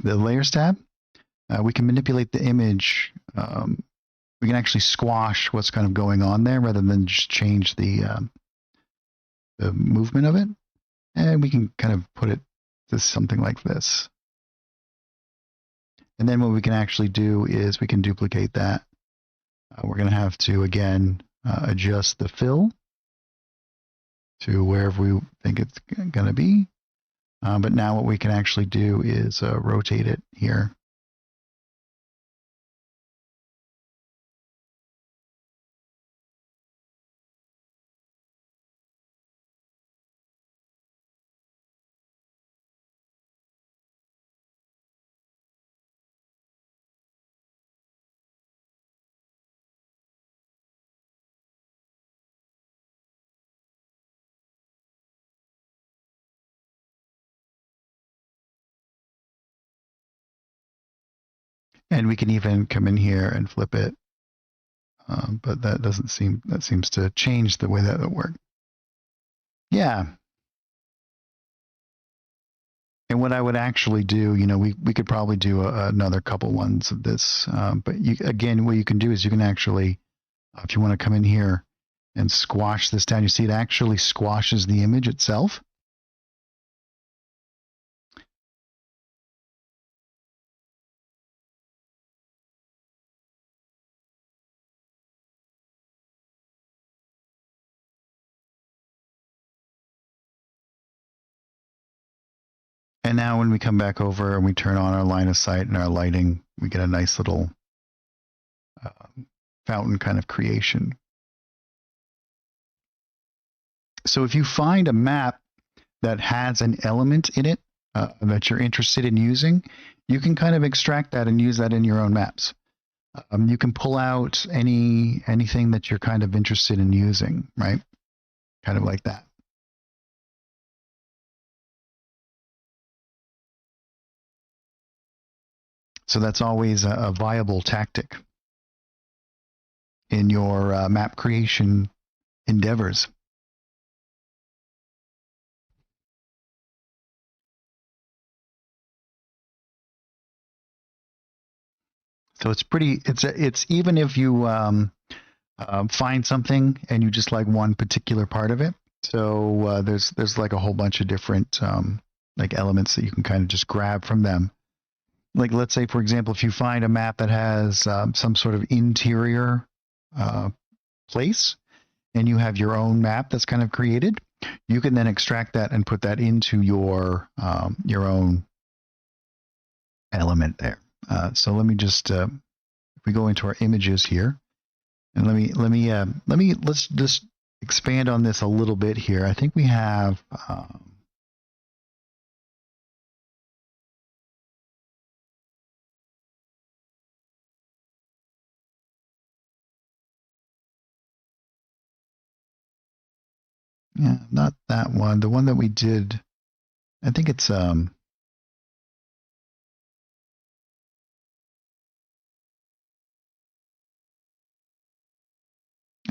layers tab, we can manipulate the image. We can actually squash what's kind of going on there rather than just change the movement of it. And we can kind of put it to something like this. And then what we can actually do is we can duplicate that. We're going to have to, again, adjust the fill to wherever we think it's going to be. But now what we can actually do is rotate it here. And we can even come in here and flip it. But that seems to change the way that it works. Yeah. And what I would actually do, we could probably do another couple ones of this. But again, what you can do is you can actually, if you want to come in here and squash this down, you see it actually squashes the image itself. And now when we come back over and we turn on our line of sight and our lighting, we get a nice little fountain kind of creation. So if you find a map that has an element in it that you're interested in using, you can kind of extract that and use that in your own maps. You can pull out anything that you're kind of interested in using, right? Kind of like that. So that's always a viable tactic in your map creation endeavors. So it's even if you find something and you just like one particular part of it. So there's like a whole bunch of different like elements that you can kind of just grab from them. Like let's say, for example, if you find a map that has some sort of interior place and you have your own map that's kind of created, you can then extract that and put that into your own element there. So let me just if we go into our images here, and let's just expand on this a little bit here. I think we have yeah, not that one. The one that we did, I think it's I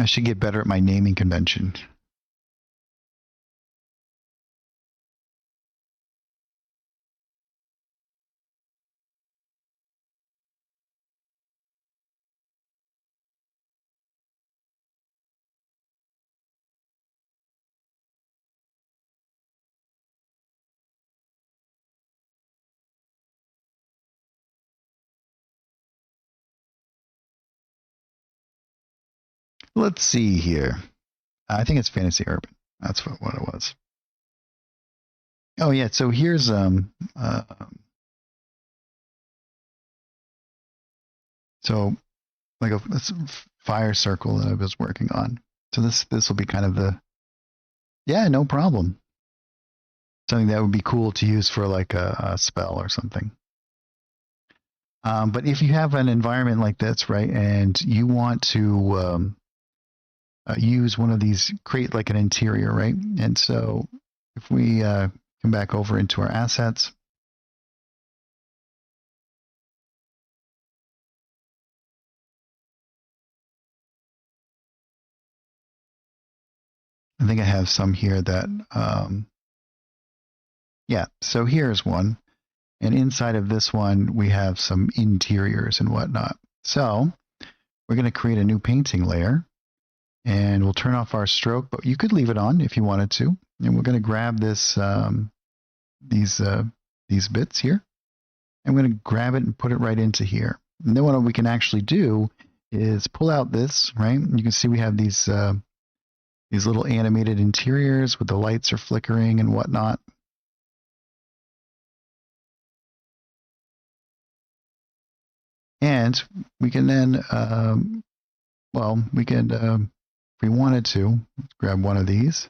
should get better at my naming convention. Let's see here. I think it's Fantasy Urban. That's what it was. Oh yeah, so here's so like a fire circle that I was working on. So this will be kind of the yeah, no problem. Something that would be cool to use for like a spell or something. But if you have an environment like this, right, and you want to use one of these, create like an interior, right? And so if we come back over into our assets, I think I have some here that, yeah, so here's one. And inside of this one, we have some interiors and whatnot. So we're going to create a new painting layer, and we'll turn off our stroke, but you could leave it on if you wanted to. And we're going to grab this, these bits here. I'm going to grab it and put it right into here. And then what we can actually do is pull out this, right? You can see we have these little animated interiors with the lights are flickering and whatnot. And we can then, well, we can, if we wanted to, grab one of these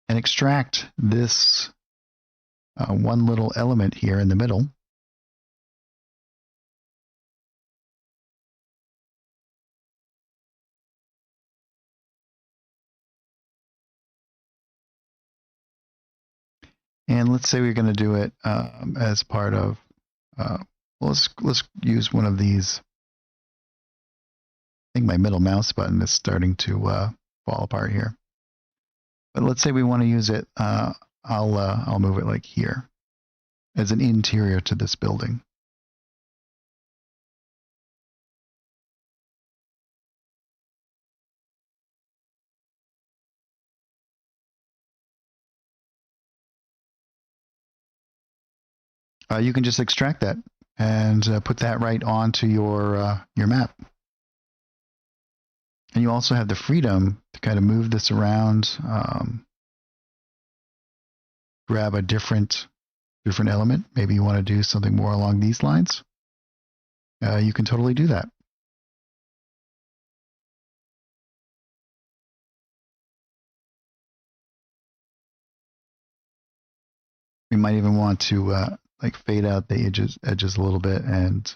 and extract this one little element here in the middle. And let's say we're going to do it as part of, let's use one of these. I think my middle mouse button is starting to fall apart here. But let's say we want to use it. I'll move it like here as an interior to this building. You can just extract that and put that right onto your map. And you also have the freedom to kind of move this around, grab a different element. Maybe you want to do something more along these lines. You can totally do that. We might even want to like fade out the edges a little bit and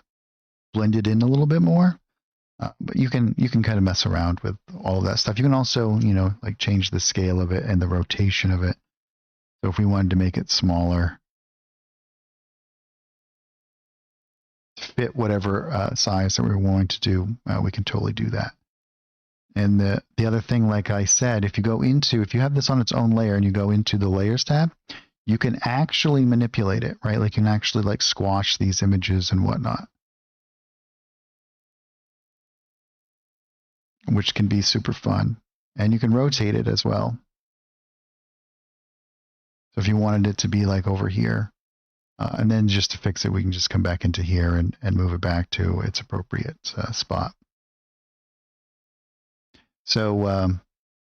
blend it in a little bit more. But you can kind of mess around with all of that stuff. You can also, like change the scale of it and the rotation of it. So if we wanted to make it smaller, to fit whatever size that we were wanting to do, we can totally do that. And the other thing, like I said, if you have this on its own layer and you go into the layers tab, you can actually manipulate it, right? Like you can actually like squash these images and whatnot, which can be super fun. And you can rotate it as well. So if you wanted it to be like over here, and then just to fix it, we can just come back into here and move it back to its appropriate spot. So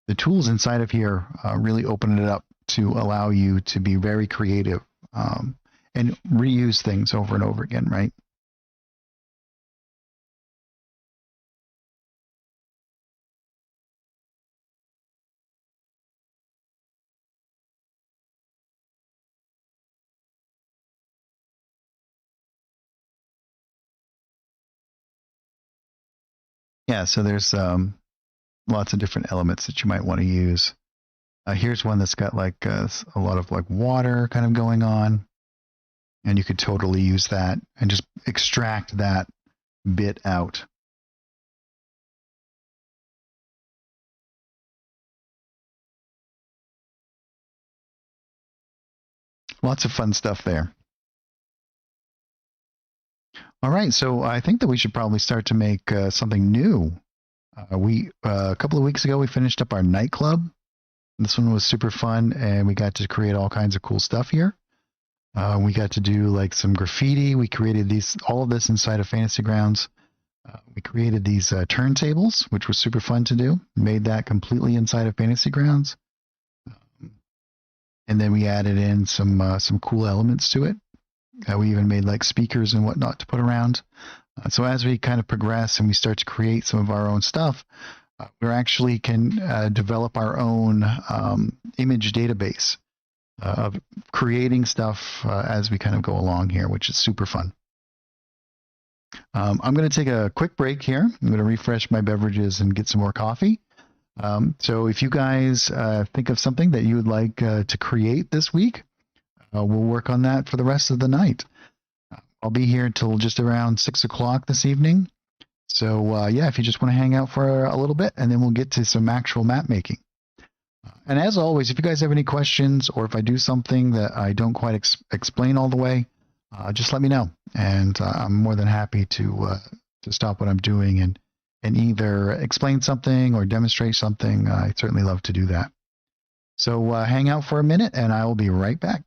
the tools inside of here really open it up to allow you to be very creative and reuse things over and over again, right? Yeah, so there's lots of different elements that you might want to use. Here's one that's got like a lot of like water kind of going on. And you could totally use that and just extract that bit out. Lots of fun stuff there. All right, so I think that we should probably start to make something new. A couple of weeks ago, we finished up our nightclub. This one was super fun, and we got to create all kinds of cool stuff here. We got to do like some graffiti. We created all of this inside of Fantasy Grounds. We created these turntables, which was super fun to do. Made that completely inside of Fantasy Grounds. And then we added in some cool elements to it. We even made like speakers and whatnot to put around. So as we kind of progress and we start to create some of our own stuff, we actually can develop our own image database of creating stuff as we kind of go along here, which is super fun. I'm going to take a quick break here. I'm going to refresh my beverages and get some more coffee. So if you guys think of something that you would like to create this week, we'll work on that for the rest of the night. I'll be here until just around 6 o'clock this evening. So yeah, if you just want to hang out for a little bit, and then we'll get to some actual map making. And as always, if you guys have any questions, or if I do something that I don't quite explain all the way, just let me know, and I'm more than happy to stop what I'm doing and either explain something or demonstrate something. I certainly love to do that. So hang out for a minute, and I will be right back.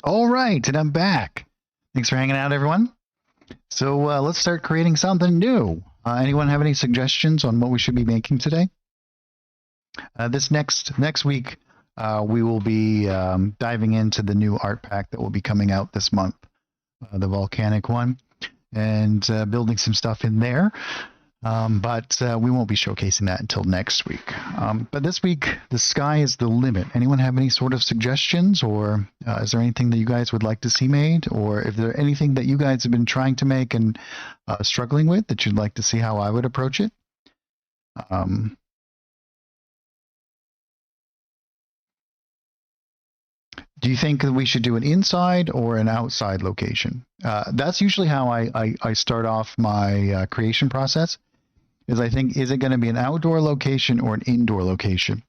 All right, and I'm back. Thanks for hanging out, everyone. So let's start creating something new. Anyone have any suggestions on what we should be making today? This next week, we will be diving into the new art pack that will be coming out this month, the volcanic one, and building some stuff in there. But we won't be showcasing that until next week. But this week, the sky is the limit. Anyone have any sort of suggestions, or is there anything that you guys would like to see made, or if there anything that you guys have been trying to make and struggling with that you'd like to see how I would approach it? Do you think that we should do an inside or an outside location? That's usually how I start off my creation process. Is I think, is it going to be an outdoor location or an indoor location?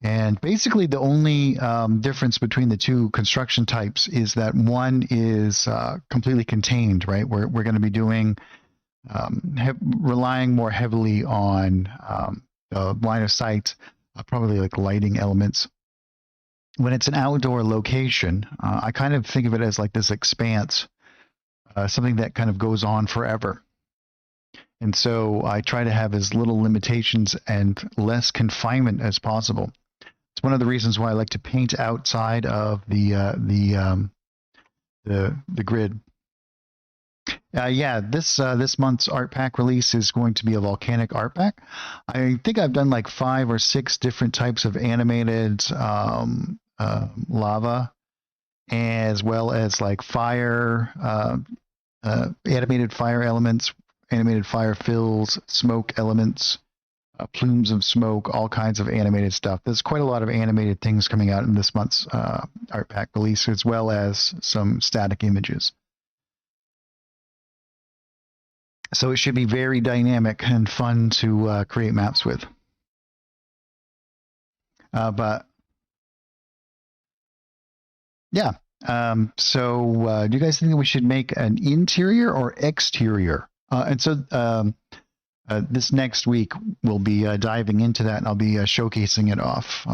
And basically, the only difference between the two construction types is that one is completely contained, right? We're going to be doing relying more heavily on the line of sight, probably like lighting elements. When it's an outdoor location, I kind of think of it as like this expanse, something that kind of goes on forever. And so I try to have as little limitations and less confinement as possible. It's one of the reasons why I like to paint outside of the grid. Yeah, this month's art pack release is going to be a volcanic art pack. I think I've done like 5 or 6 different types of animated lava, as well as like fire, animated fire elements, animated fire fills, smoke elements, plumes of smoke, all kinds of animated stuff. There's quite a lot of animated things coming out in this month's art pack release, as well as some static images. So it should be very dynamic and fun to create maps with. But yeah, so do you guys think that we should make an interior or exterior? And so this next week we'll be diving into that, and I'll be showcasing it off.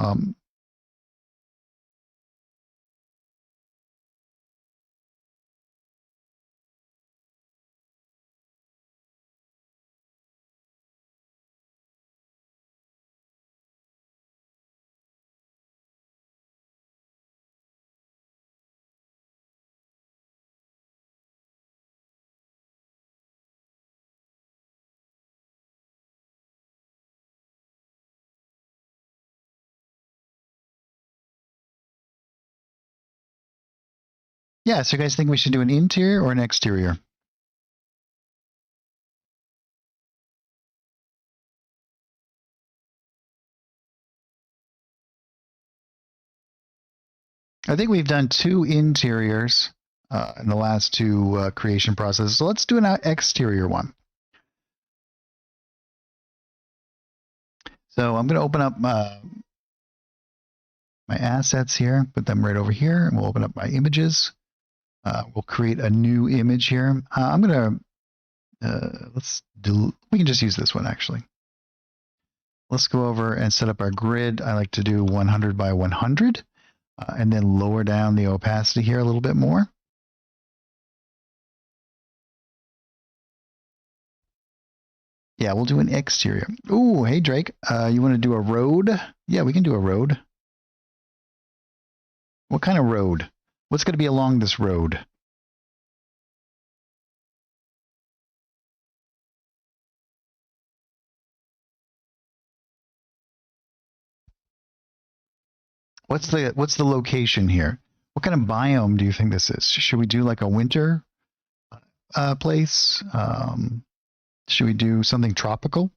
Yeah, so you guys think we should do an interior or an exterior? I think we've done 2 interiors in the last 2 creation processes. So let's do an exterior one. So I'm going to open up my assets here, put them right over here, and we'll open up my images. We'll create a new image here. I'm going to, we can just use this one actually. Let's go over and set up our grid. I like to do 100 by 100, and then lower down the opacity here a little bit more. Yeah, we'll do an exterior. Ooh, hey Drake, you want to do a road? Yeah, we can do a road. What kind of road? What's going to be along this road? What's the location here? What kind of biome do you think this is? Should we do like a winter place? Should we do something tropical?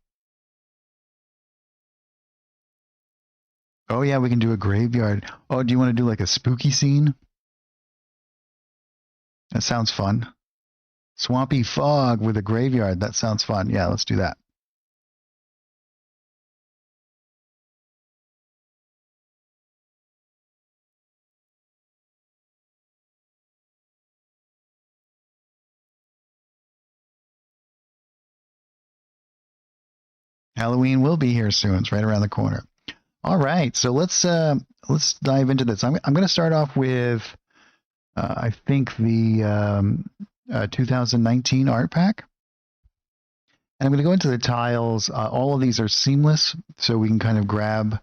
Oh yeah, we can do a graveyard. Oh, do you want to do like a spooky scene? That sounds fun. Swampy fog with a graveyard. That sounds fun. Yeah, let's do that. Halloween will be here soon. It's right around the corner. All right, so let's dive into this. I'm going to start off with I think the 2019 art pack. And I'm going to go into the tiles. All of these are seamless, so we can kind of grab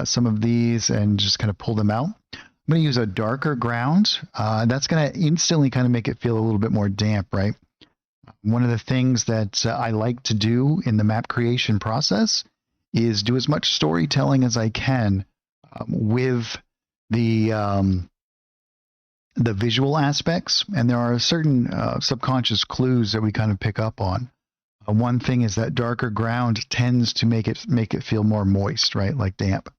some of these and just kind of pull them out. I'm going to use a darker ground. That's going to instantly kind of make it feel a little bit more damp, right? One of the things that I like to do in the map creation process is do as much storytelling as I can with the visual aspects, and there are certain subconscious clues that we kind of pick up on. One thing is that darker ground tends to make it feel more moist, right, like damp,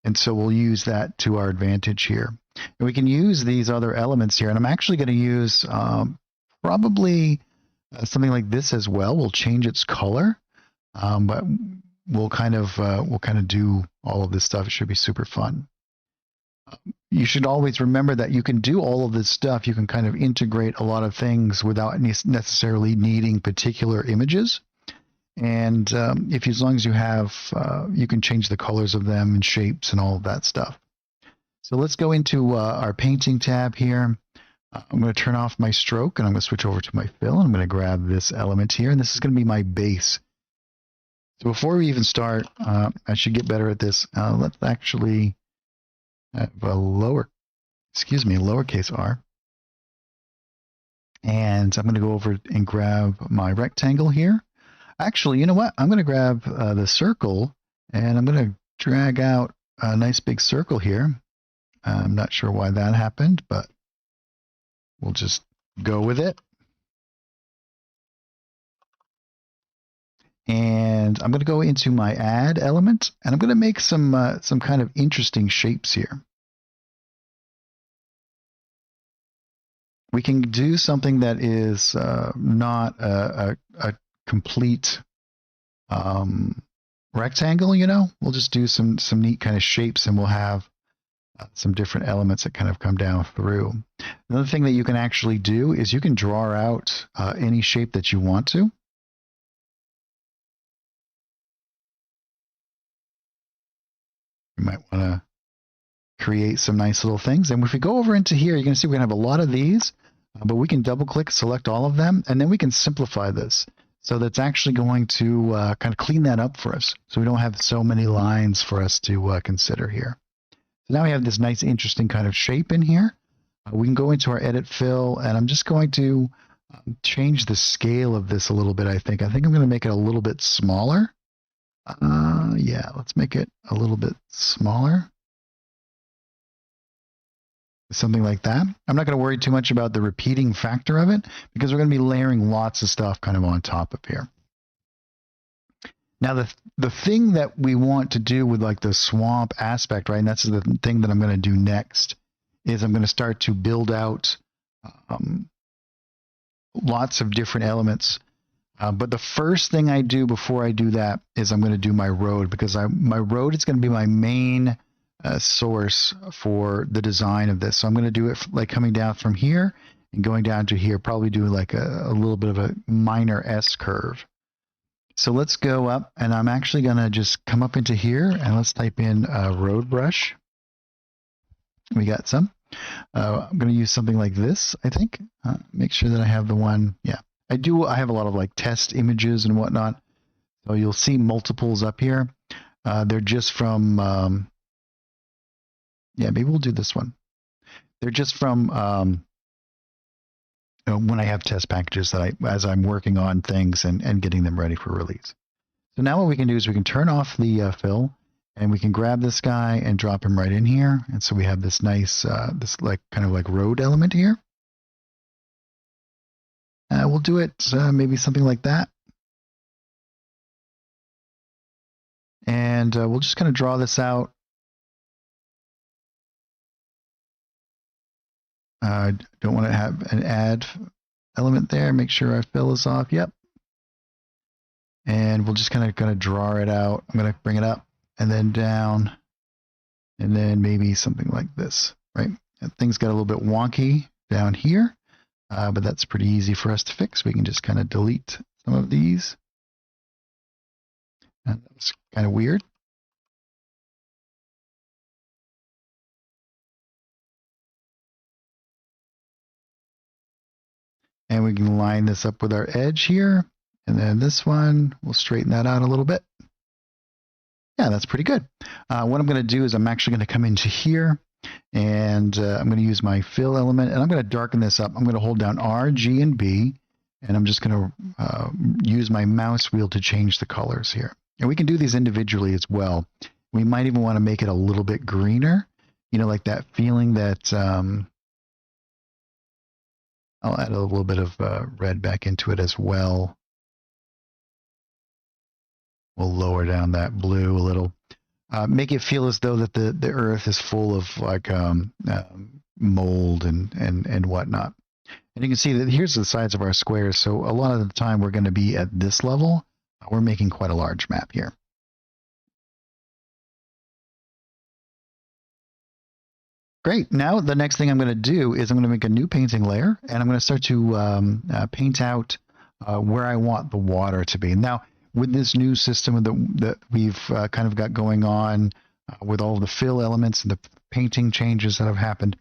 and so we'll use that to our advantage here. And we can use these other elements here, and I'm actually going to use probably something like this as well. We'll change its color, but we'll kind of do all of this stuff. It should be super fun. You should always remember that you can do all of this stuff. You can kind of integrate a lot of things without necessarily needing particular images. And as long as you have, you can change the colors of them and shapes and all of that stuff. So let's go into our painting tab here. I'm going to turn off my stroke and I'm going to switch over to my fill. And I'm going to grab this element here, and this is going to be my base. So before we even start, I should get better at this. Let's actually have a lowercase r. And I'm going to go over and grab my rectangle here. Actually, you know what? I'm going to grab the circle, and I'm going to drag out a nice big circle here. I'm not sure why that happened, but we'll just go with it. And I'm going to go into my add element, and I'm going to make some kind of interesting shapes here. We can do something that is not a complete rectangle, you know. We'll just do some neat kind of shapes, and we'll have some different elements that kind of come down through. Another thing that you can actually do is you can draw out any shape that you want to. You might want to create some nice little things. And if we go over into here, you're going to see we're going to have a lot of these, but we can double click, select all of them, and then we can simplify this. So that's actually going to kind of clean that up for us. So we don't have so many lines for us to consider here. So now we have this nice, interesting kind of shape in here. We can go into our edit fill, and I'm just going to change the scale of this a little bit, I think. I'm going to make it a little bit smaller. Yeah, let's make it a little bit smaller. Something like that. I'm not going to worry too much about the repeating factor of it because we're going to be layering lots of stuff kind of on top of here. Now, the thing that we want to do with like the swamp aspect, right, and that's the thing that I'm going to do next, is I'm going to start to build out lots of different elements. But the first thing I do before I do that is I'm going to do my road, because my road is going to be my main source for the design of this. So I'm going to do it like coming down from here and going down to here, probably do like a little bit of a minor S curve. So let's go up, and I'm actually going to just come up into here, and let's type in road brush. We got some. I'm going to use something like this, I think. Make sure that I have the one. Yeah, I do. I have a lot of like test images and whatnot. So you'll see multiples up here. They're just from, yeah, maybe we'll do this one. They're just from when I have test packages that as I'm working on things and getting them ready for release. So now what we can do is we can turn off the fill, and we can grab this guy and drop him right in here. And so we have this nice, this like kind of like road element here. We'll do it maybe something like that. And we'll just kind of draw this out. Don't want to have an add element there. Make sure our fill is off. Yep. And we'll just kind of draw it out. I'm going to bring it up and then down, and then maybe something like this, right? And things got a little bit wonky down here, but that's pretty easy for us to fix. We can just kind of delete some of these. And that's kind of weird. And we can line this up with our edge here. And then this one, we'll straighten that out a little bit. Yeah, that's pretty good. What I'm going to do is I'm actually going to come into here and I'm going to use my fill element and I'm going to darken this up. I'm going to hold down R, G, and B, and I'm just going to use my mouse wheel to change the colors here. And we can do these individually as well. We might even want to make it a little bit greener, you know, like that feeling that I'll add a little bit of red back into it as well. We'll lower down that blue a little. Make it feel as though that the earth is full of like mold and whatnot. And you can see that here's the size of our squares. So a lot of the time we're going to be at this level. We're making quite a large map here. Great. Now the next thing I'm going to do is I'm going to make a new painting layer and I'm going to start to paint out where I want the water to be. Now, with this new system that we've kind of got going on with all the fill elements and the painting changes that have happened,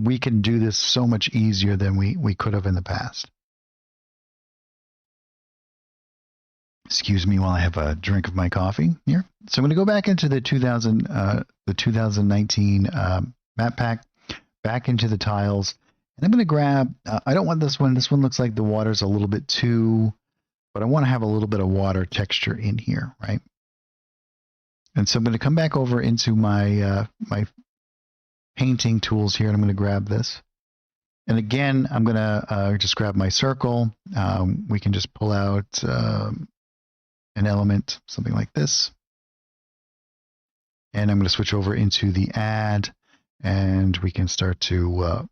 we can do this so much easier than we could have in the past. Excuse me while I have a drink of my coffee here. So I'm going to go back into the 2019 map pack, back into the tiles, and I'm going to grab, I don't want this one. This one looks like the water's a little bit too, but I want to have a little bit of water texture in here, right? And so I'm going to come back over into my my painting tools here, and I'm going to grab this. And again, I'm going to just grab my circle. We can just pull out an element, something like this. And I'm going to switch over into the add, and we can start to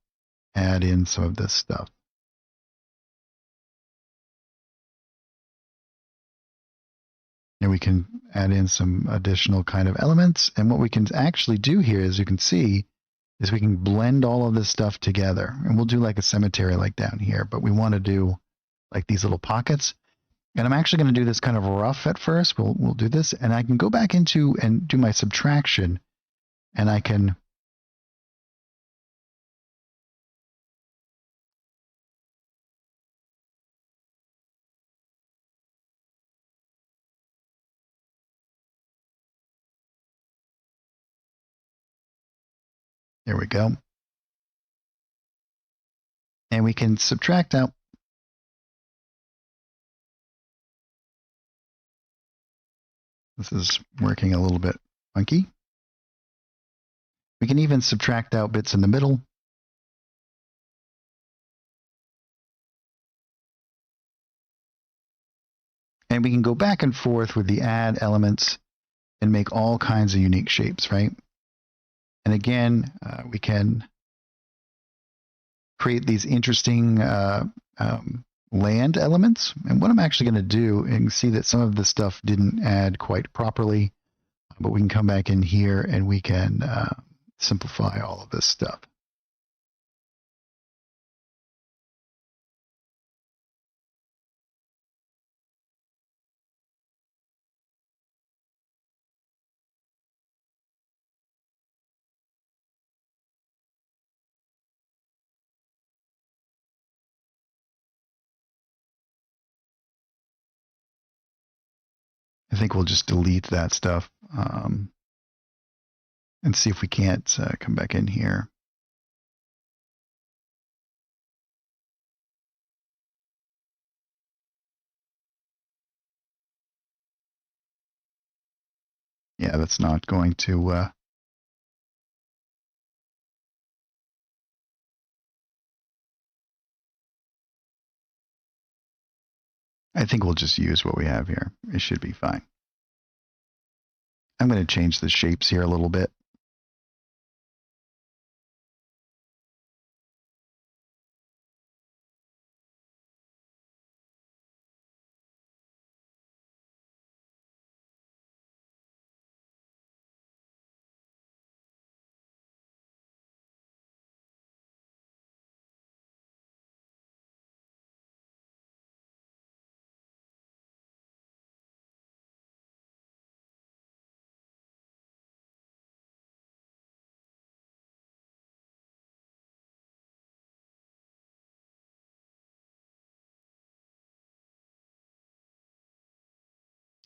add in some of this stuff. And we can add in some additional kind of elements. And what we can actually do here, as you can see, is we can blend all of this stuff together. And we'll do like a cemetery like down here, but we want to do like these little pockets. And I'm actually going to do this kind of rough at first. We'll do this, and I can go back into and do my subtraction, and I can there we go. And we can subtract out. This is working a little bit funky. We can even subtract out bits in the middle. And we can go back and forth with the add elements and make all kinds of unique shapes, right? And again, we can create these interesting land elements. And what I'm actually going to do, and you can see that some of the stuff didn't add quite properly, but we can come back in here and we can simplify all of this stuff. I think we'll just delete that stuff and see if we can't come back in here. Yeah, that's not going to I think we'll just use what we have here. It should be fine. I'm going to change the shapes here a little bit.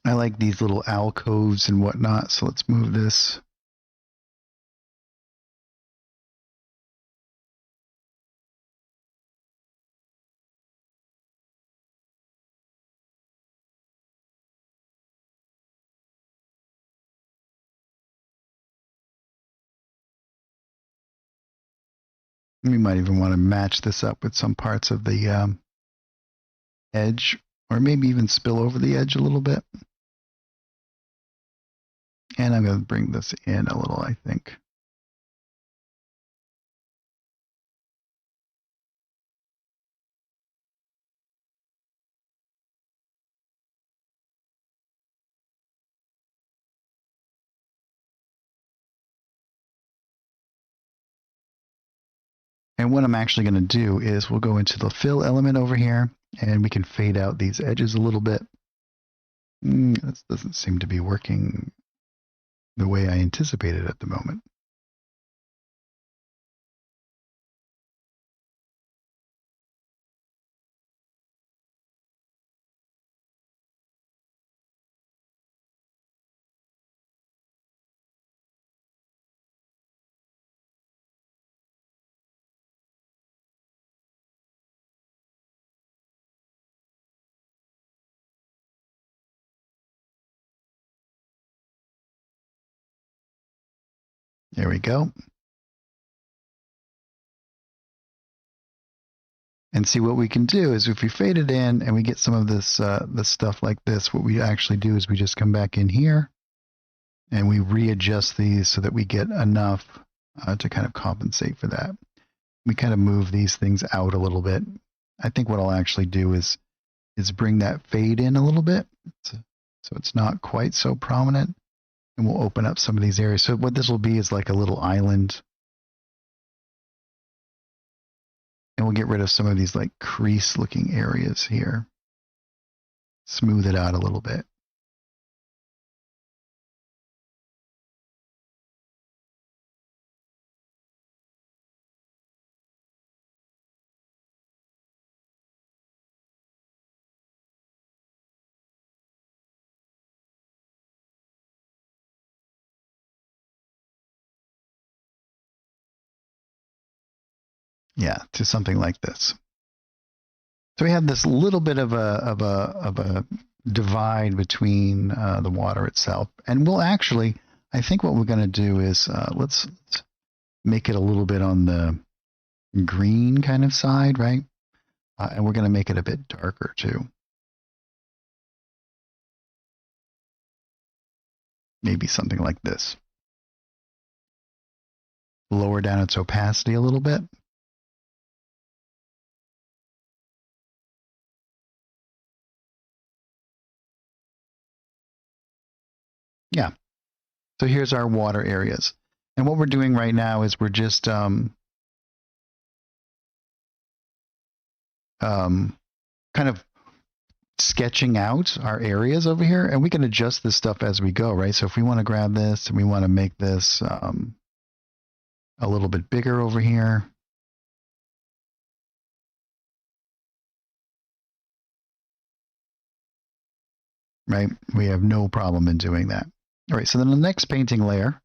I like these little alcoves and whatnot, so let's move this. We might even want to match this up with some parts of the edge, or maybe even spill over the edge a little bit. And I'm going to bring this in a little, I think. And what I'm actually going to do is we'll go into the fill element over here, and we can fade out these edges a little bit. This doesn't seem to be working the way I anticipated at the moment. There we go. And see, what we can do is if we fade it in and we get some of this stuff like this, what we actually do is we just come back in here and we readjust these so that we get enough to kind of compensate for that. We kind of move these things out a little bit. I think what I'll actually do is bring that fade in a little bit so it's not quite so prominent, and we'll open up some of these areas. So what this will be is like a little island. And we'll get rid of some of these like crease looking areas here. Smooth it out a little bit. Yeah, to something like this. So we have this little bit of a divide between the water itself, and we'll actually, I think what we're going to do is let's make it a little bit on the green kind of side, right? And we're going to make it a bit darker too. Maybe something like this. Lower down its opacity a little bit. Yeah. So here's our water areas. And what we're doing right now is we're just kind of sketching out our areas over here, and we can adjust this stuff as we go, right? So if we want to grab this and we want to make this a little bit bigger over here, right? We have no problem in doing that. All right, so then the next painting layer,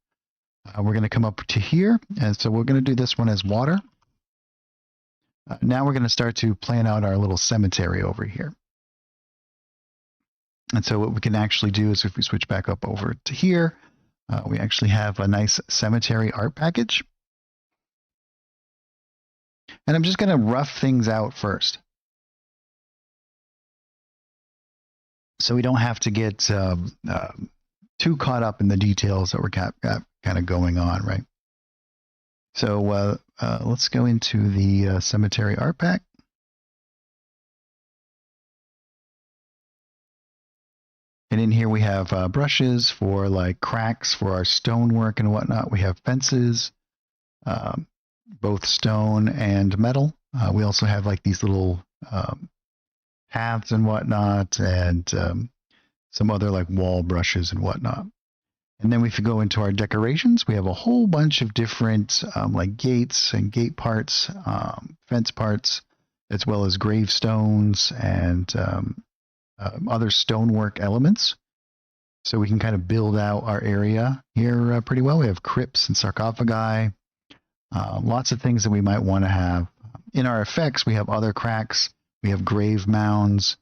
we're going to come up to here, and so we're going to do this one as water. Now we're going to start to plan out our little cemetery over here. And so what we can actually do is if we switch back up over to here, we actually have a nice cemetery art package. And I'm just going to rough things out first, so we don't have to get too caught up in the details that we're kind of going on, right? So let's go into the cemetery art pack. And in here we have brushes for like cracks for our stonework and whatnot. We have fences, both stone and metal. We also have like these little paths and whatnot, and some other like wall brushes and whatnot. And then if you go into our decorations, we have a whole bunch of different like gates and gate parts, fence parts, as well as gravestones and other stonework elements. So we can kind of build out our area here pretty well. We have crypts and sarcophagi, lots of things that we might want to have. In our effects, we have other cracks. We have grave mounds,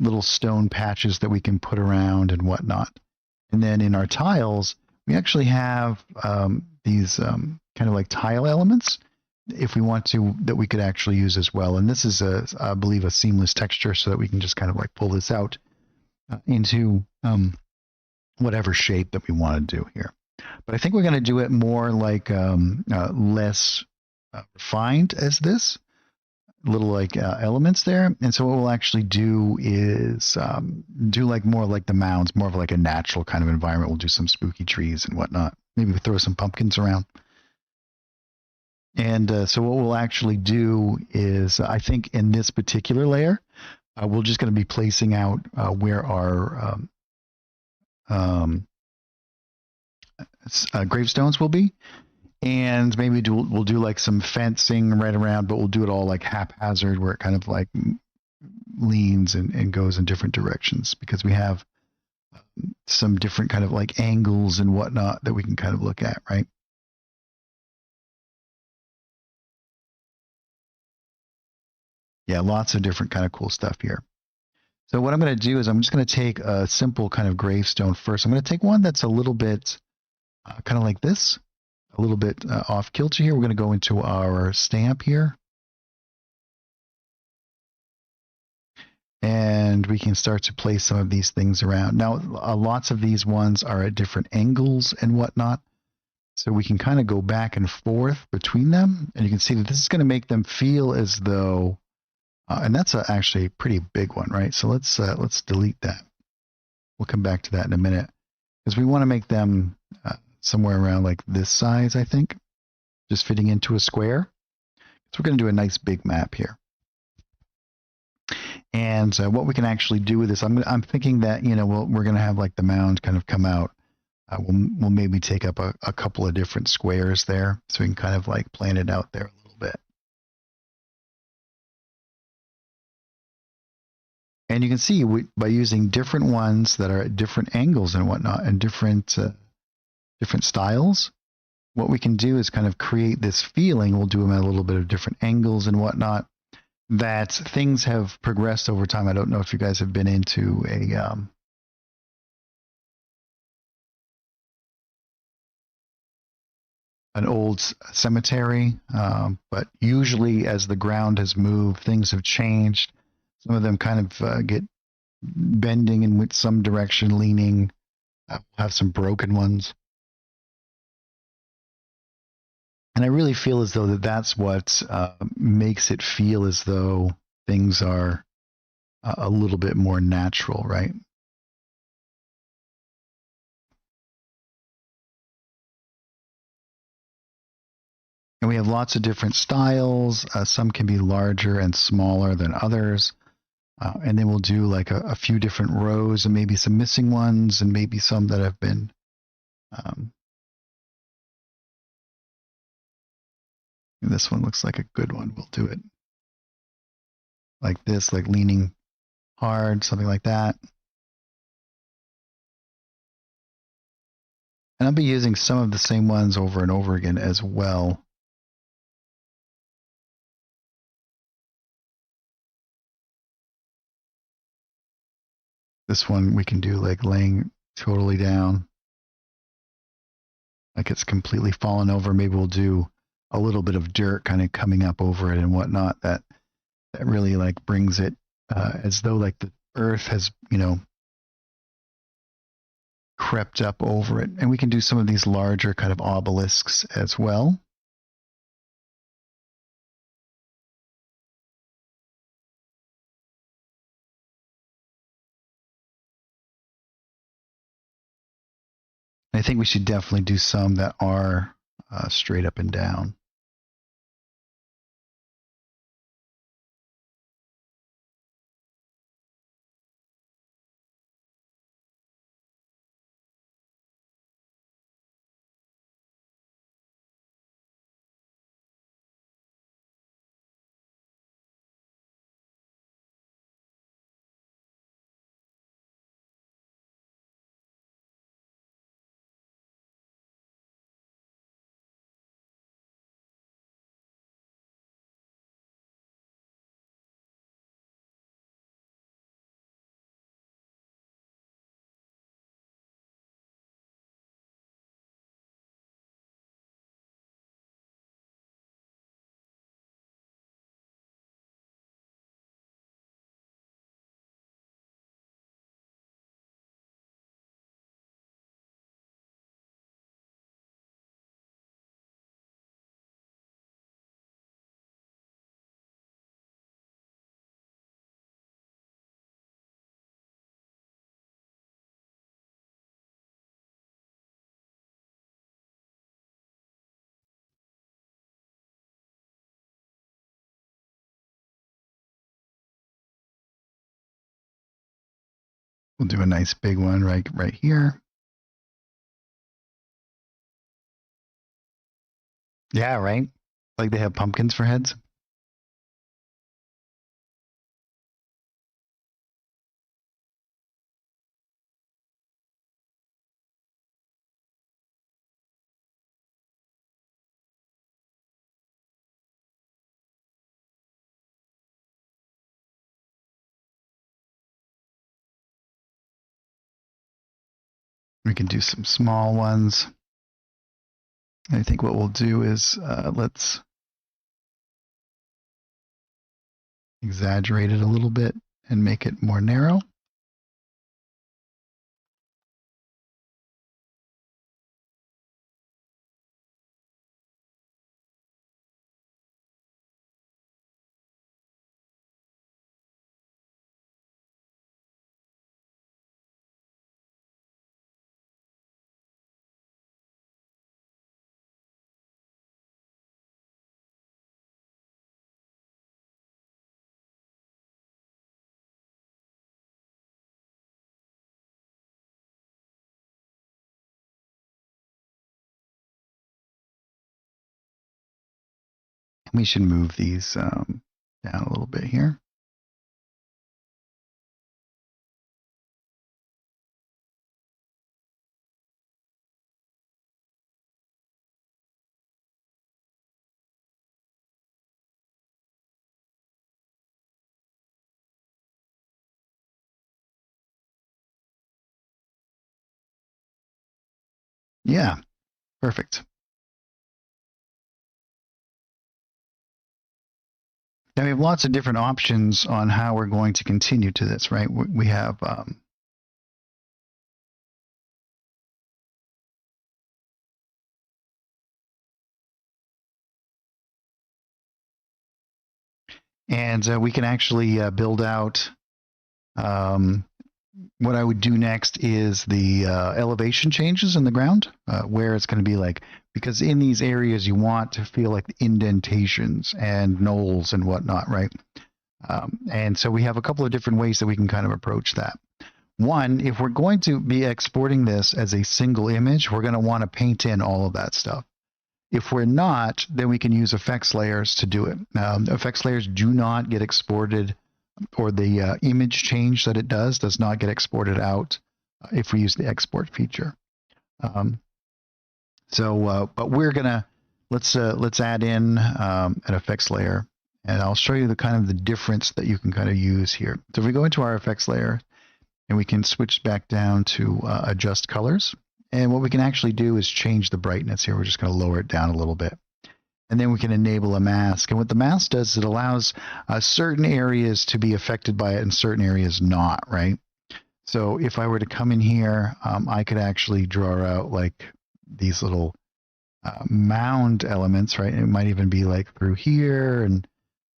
little stone patches that we can put around and whatnot. And then in our tiles, we actually have these kind of like tile elements, if we want to, that we could actually use as well. And this is, I believe, a seamless texture, so that we can just kind of like pull this out into whatever shape that we want to do here. But I think we're going to do it more like less refined as this, little like elements there. And so what we'll actually do is do like more like the mounds, more of like a natural kind of environment. We'll do some spooky trees and whatnot. Maybe we throw some pumpkins around. And so what we'll actually do is, I think in this particular layer, we're just going to be placing out where our gravestones will be. And maybe we'll do like some fencing right around, but we'll do it all like haphazard, where it kind of like leans and goes in different directions, because we have some different kind of like angles and whatnot that we can kind of look at, right? Yeah, lots of different kind of cool stuff here. So what I'm going to do is I'm just going to take a simple kind of gravestone first. I'm going to take one that's a little bit kind of like this, a little bit off kilter here. We're going to go into our stamp here. And we can start to place some of these things around. Now, lots of these ones are at different angles and whatnot. So we can kind of go back and forth between them. And you can see that this is going to make them feel as though, and that's actually a pretty big one, right? So let's delete that. We'll come back to that in a minute, because we want to make them somewhere around like this size, I think, just fitting into a square. So we're going to do a nice big map here. And what we can actually do with this, I'm thinking that, you know, we're going to have like the mound kind of come out. We'll maybe take up a couple of different squares there, so we can kind of like plan it out there a little bit. And you can see by using different ones that are at different angles and whatnot, and different styles, what we can do is kind of create this feeling. We'll do them at a little bit of different angles and whatnot, that things have progressed over time. I don't know if you guys have been into an old cemetery, but usually as the ground has moved, things have changed. Some of them kind of get bending in some direction, leaning. Have some broken ones. And I really feel as though that's what makes it feel as though things are a little bit more natural, right? And we have lots of different styles. Some can be larger and smaller than others. And then we'll do like a few different rows, and maybe some missing ones, and maybe some that have been this one looks like a good one. We'll do it like this, like leaning hard, something like that. And I'll be using some of the same ones over and over again as well. This one we can do like laying totally down, like it's completely fallen over. Maybe we'll do a little bit of dirt kind of coming up over it and whatnot. That really like brings it as though like the earth has, you know, crept up over it. And we can do some of these larger kind of obelisks as well. I think we should definitely do some that are straight up and down. We'll do a nice big one right here. Yeah, right? Like they have pumpkins for heads. We can do some small ones. I think what we'll do is let's exaggerate it a little bit and make it more narrow. We should move these down a little bit here. Yeah, perfect. Now we have lots of different options on how we're going to continue to this, right? We have and we can actually build out. What I would do next is the elevation changes in the ground, where it's going to be like, because in these areas you want to feel like indentations and knolls and whatnot, right? And so we have a couple of different ways that we can kind of approach that. One, if we're going to be exporting this as a single image, we're going to want to paint in all of that stuff. If we're not, then we can use effects layers to do it. Effects layers do not get exported, or the image change that it does not get exported out if we use the export feature. But we're gonna let's add in an effects layer, and I'll show you the kind of the difference that you can kind of use here. So if we go into our effects layer, and we can switch back down to adjust colors. And what we can actually do is change the brightness here. We're just going to lower it down a little bit. And then we can enable a mask. And what the mask does is it allows certain areas to be affected by it and certain areas not, right? So if I were to come in here, I could actually draw out like these little mound elements, right? It might even be like through here, and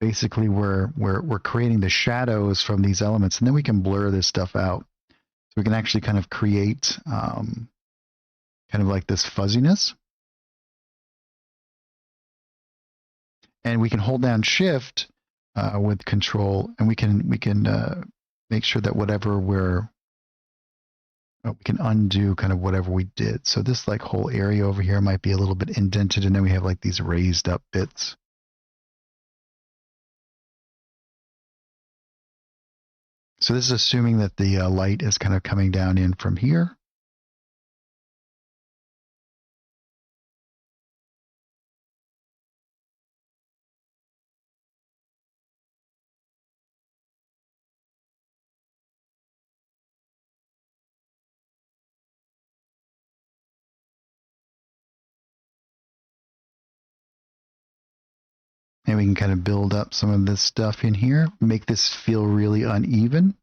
basically we're creating the shadows from these elements, and then we can blur this stuff out. So we can actually kind of create kind of like this fuzziness. And we can hold down Shift with Control, and we can make sure that whatever we can undo kind of whatever we did. So this like whole area over here might be a little bit indented, and then we have like these raised up bits. So this is assuming that the light is kind of coming down in from here. And we can kind of build up some of this stuff in here, make this feel really uneven.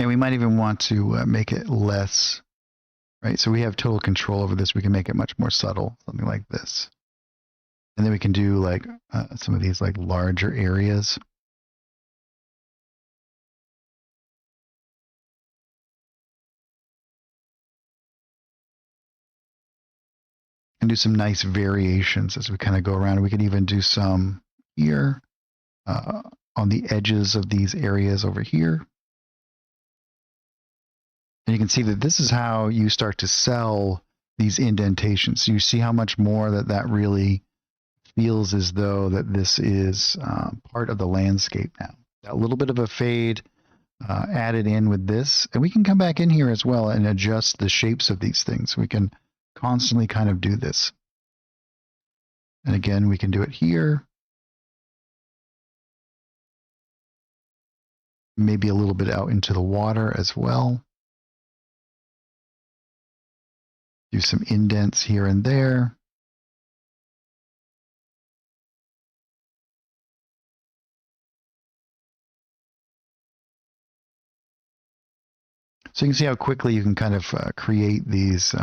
And we might even want to make it less, right? So we have total control over this. We can make it much more subtle, something like this. And then we can do like some of these like larger areas. and do some nice variations as we kind of go around. We can even do some here on the edges of these areas over here. And you can see that this is how you start to sell these indentations. So you see how much more that really feels as though that this is part of the landscape now. A little bit of a fade added in with this. And we can come back in here as well and adjust the shapes of these things. We can constantly kind of do this. And again, we can do it here. Maybe a little bit out into the water as well. Do some indents here and there. So you can see how quickly you can kind of create these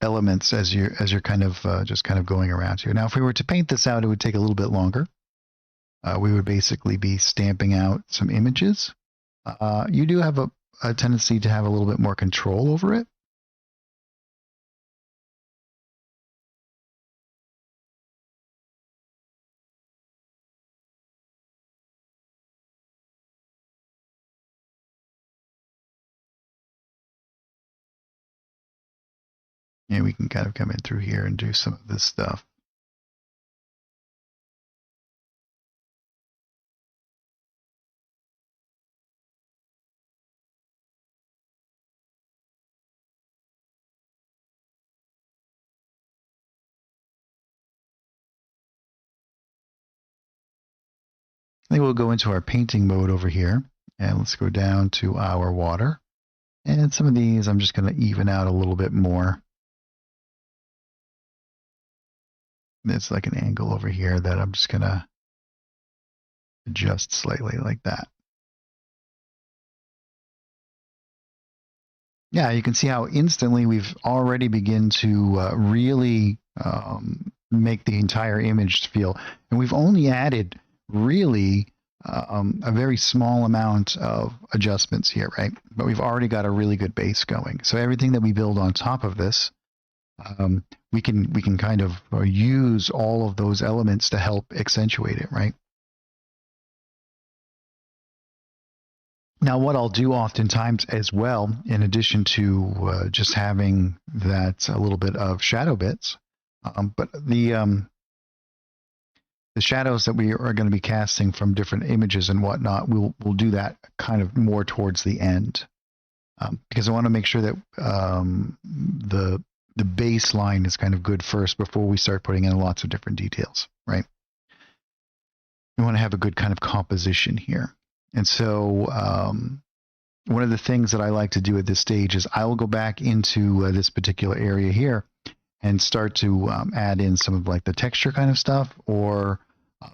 elements as you're kind of just kind of going around here. Now, if we were to paint this out, it would take a little bit longer. We would basically be stamping out some images. You do have a tendency to have a little bit more control over it. And we can kind of come in through here and do some of this stuff. I think we'll go into our painting mode over here, and let's go down to our water. And some of these I'm just going to even out a little bit more. It's like an angle over here that I'm just going to adjust slightly like that. Yeah, you can see how instantly we've already begun to really make the entire image feel. And we've only added really a very small amount of adjustments here, right? But we've already got a really good base going. So everything that we build on top of this, we can kind of use all of those elements to help accentuate it, right? Now, what I'll do oftentimes as well, in addition to just having that a little bit of shadow bits, but the shadows that we are going to be casting from different images and whatnot, we'll do that kind of more towards the end, because I want to make sure that the baseline is kind of good first before we start putting in lots of different details, right? We want to have a good kind of composition here. And so one of the things that I like to do at this stage is I will go back into this particular area here and start to add in some of like the texture kind of stuff, or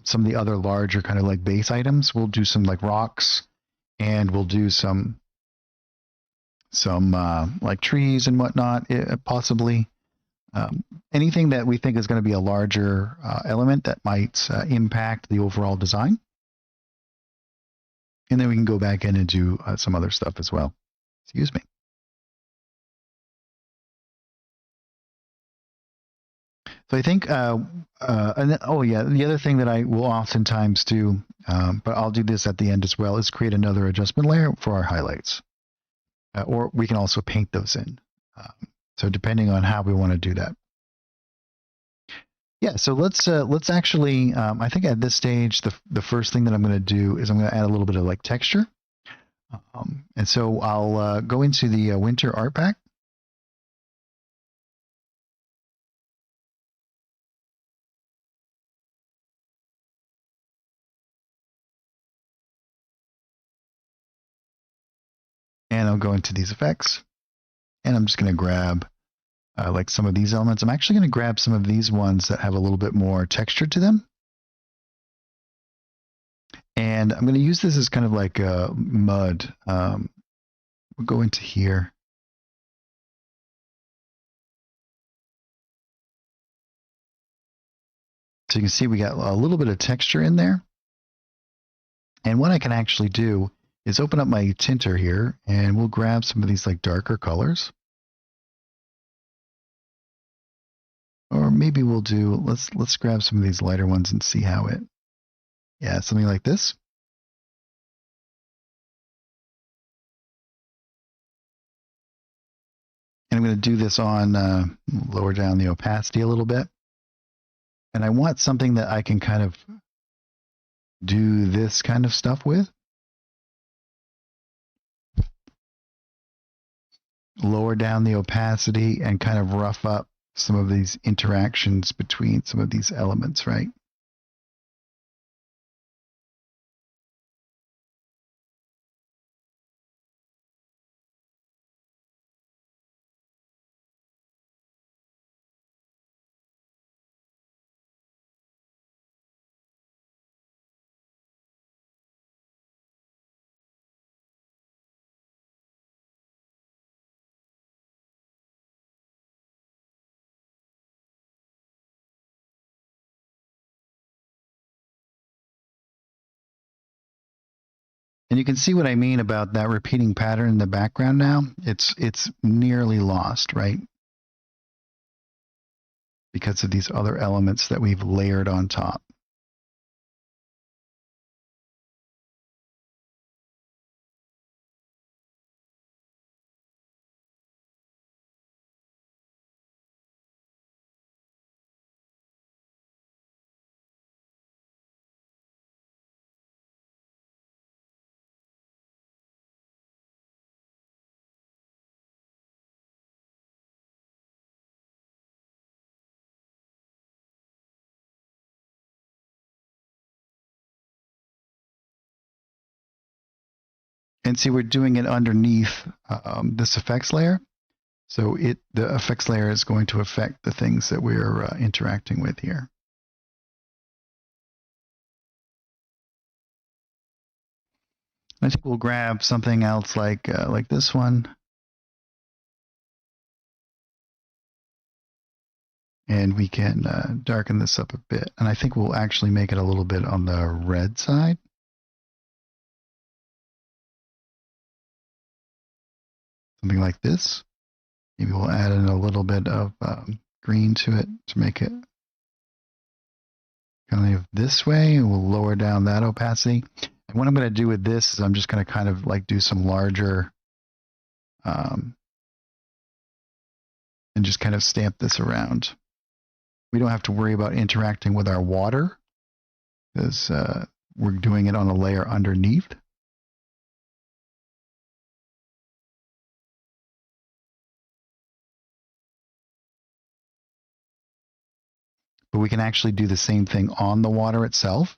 some of the other larger kind of like base items. We'll do some like rocks, and we'll do some like trees and whatnot, possibly. Anything that we think is going to be a larger element that might impact the overall design. And then we can go back in and do some other stuff as well. Excuse me. So I think, oh yeah, the other thing that I will oftentimes do, but I'll do this at the end as well, is create another adjustment layer for our highlights. Or we can also paint those in. So depending on how we want to do that. Yeah, so let's actually, I think at this stage, the first thing that I'm going to do is I'm going to add a little bit of like texture. And so I'll go into the winter art pack. And I'll go into these effects. And I'm just going to grab like some of these elements. I'm actually going to grab some of these ones that have a little bit more texture to them. And I'm going to use this as kind of like mud. We'll go into here. So you can see we got a little bit of texture in there. And what I can actually do is open up my tinter here, and we'll grab some of these like darker colors. Or maybe we'll do, let's grab some of these lighter ones and see how it, yeah, something like this. And I'm going to do this on, lower down the opacity a little bit. And I want something that I can kind of do this kind of stuff with. Lower down the opacity and kind of rough up some of these interactions between some of these elements, right? And you can see what I mean about that repeating pattern in the background now. It's nearly lost, right? Because of these other elements that we've layered on top. And see, we're doing it underneath this effects layer. So the effects layer is going to affect the things that we're interacting with here. I think we'll grab something else like this one. And we can darken this up a bit. And I think we'll actually make it a little bit on the red side. Something like this. Maybe we'll add in a little bit of green to it to make it kind of this way. And we'll lower down that opacity. And what I'm going to do with this is I'm just going to kind of like do some larger and just kind of stamp this around. We don't have to worry about interacting with our water because we're doing it on a layer underneath. But we can actually do the same thing on the water itself.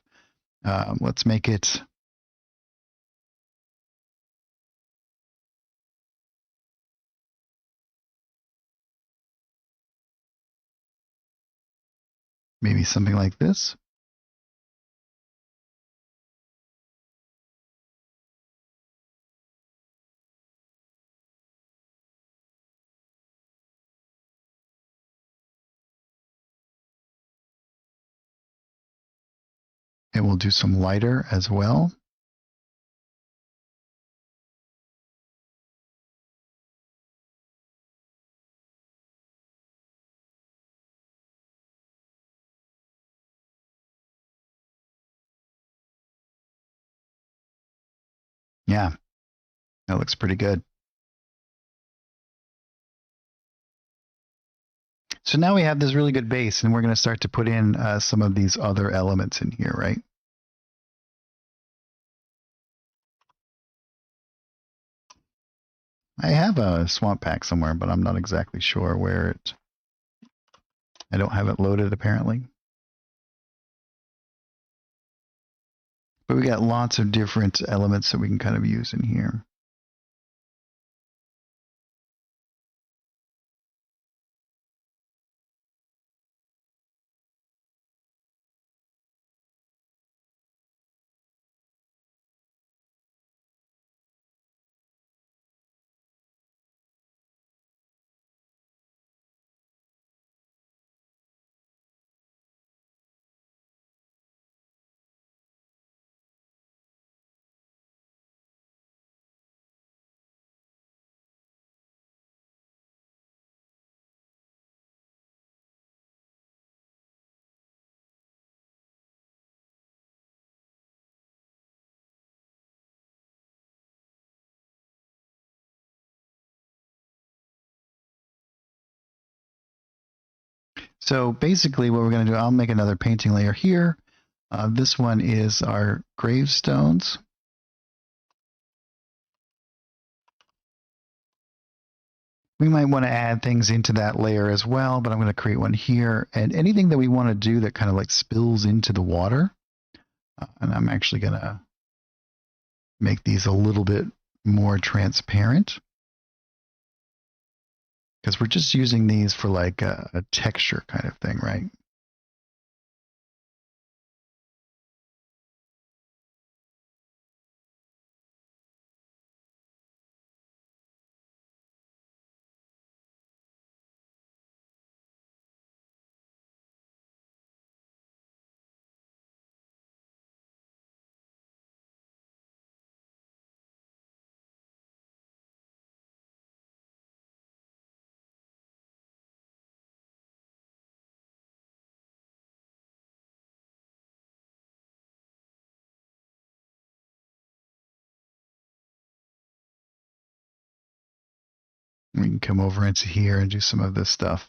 Let's make it maybe something like this. And we'll do some lighter as well. Yeah, that looks pretty good. So now we have this really good base, and we're going to start to put in some of these other elements in here, right? I have a swamp pack somewhere, but I'm not exactly sure where it. I don't have it loaded apparently. But we got lots of different elements that we can kind of use in here. So basically what we're going to do, I'll make another painting layer here. This one is our gravestones. We might want to add things into that layer as well, but I'm going to create one here. And anything that we want to do that kind of like spills into the water. And I'm actually going to make these a little bit more transparent, because we're just using these for like a texture kind of thing, right? We can come over into here and do some of this stuff.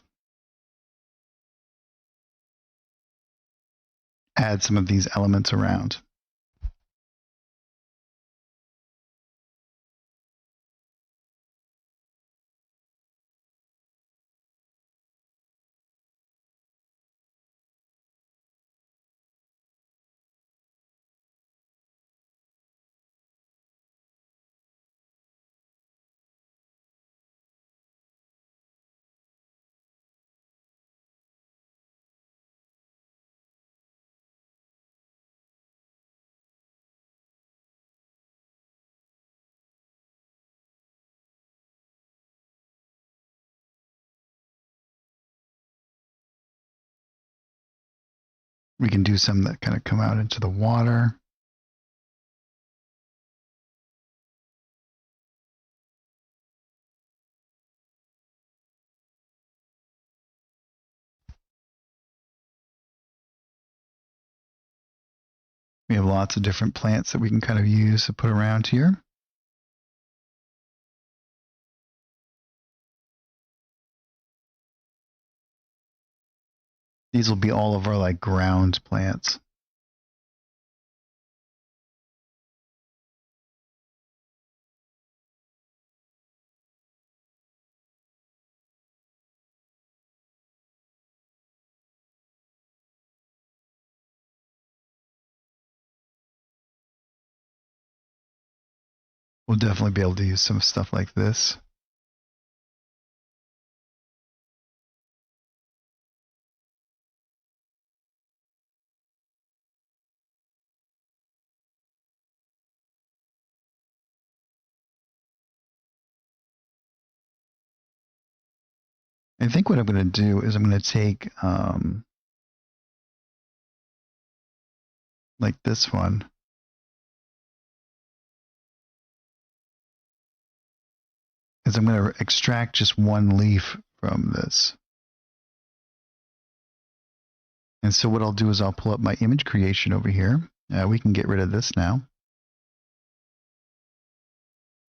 Add some of these elements around. We can do some that kind of come out into the water. We have lots of different plants that we can kind of use to put around here. These will be all of our like ground plants. We'll definitely be able to use some stuff like this. I think what I'm going to do is I'm going to take like this one. Is I'm going to extract just one leaf from this. And so what I'll do is I'll pull up my image creation over here. We can get rid of this now.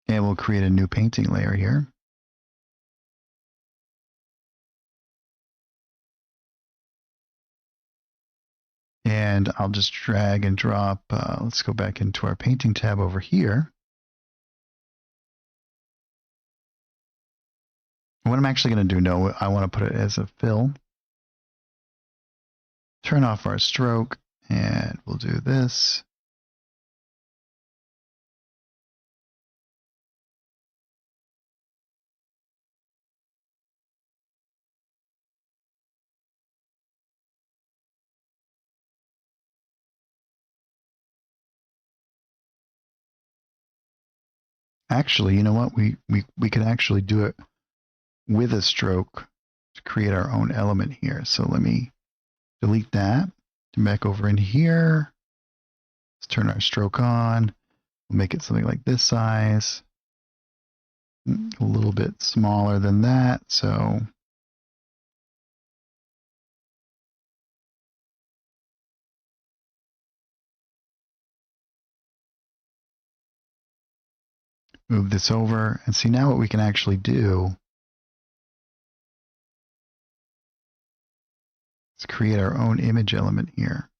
And we'll create a new painting layer here. And I'll just drag and drop. Let's go back into our painting tab over here. What I'm actually going to do, no, I want to put it as a fill. Turn off our stroke, and we'll do this. Actually, you know what? We could actually do it with a stroke to create our own element here. So let me delete that. Come back over in here. Let's turn our stroke on. We'll make it something like this size. A little bit smaller than that. So move this over and see now what we can actually do Let's create our own image element here.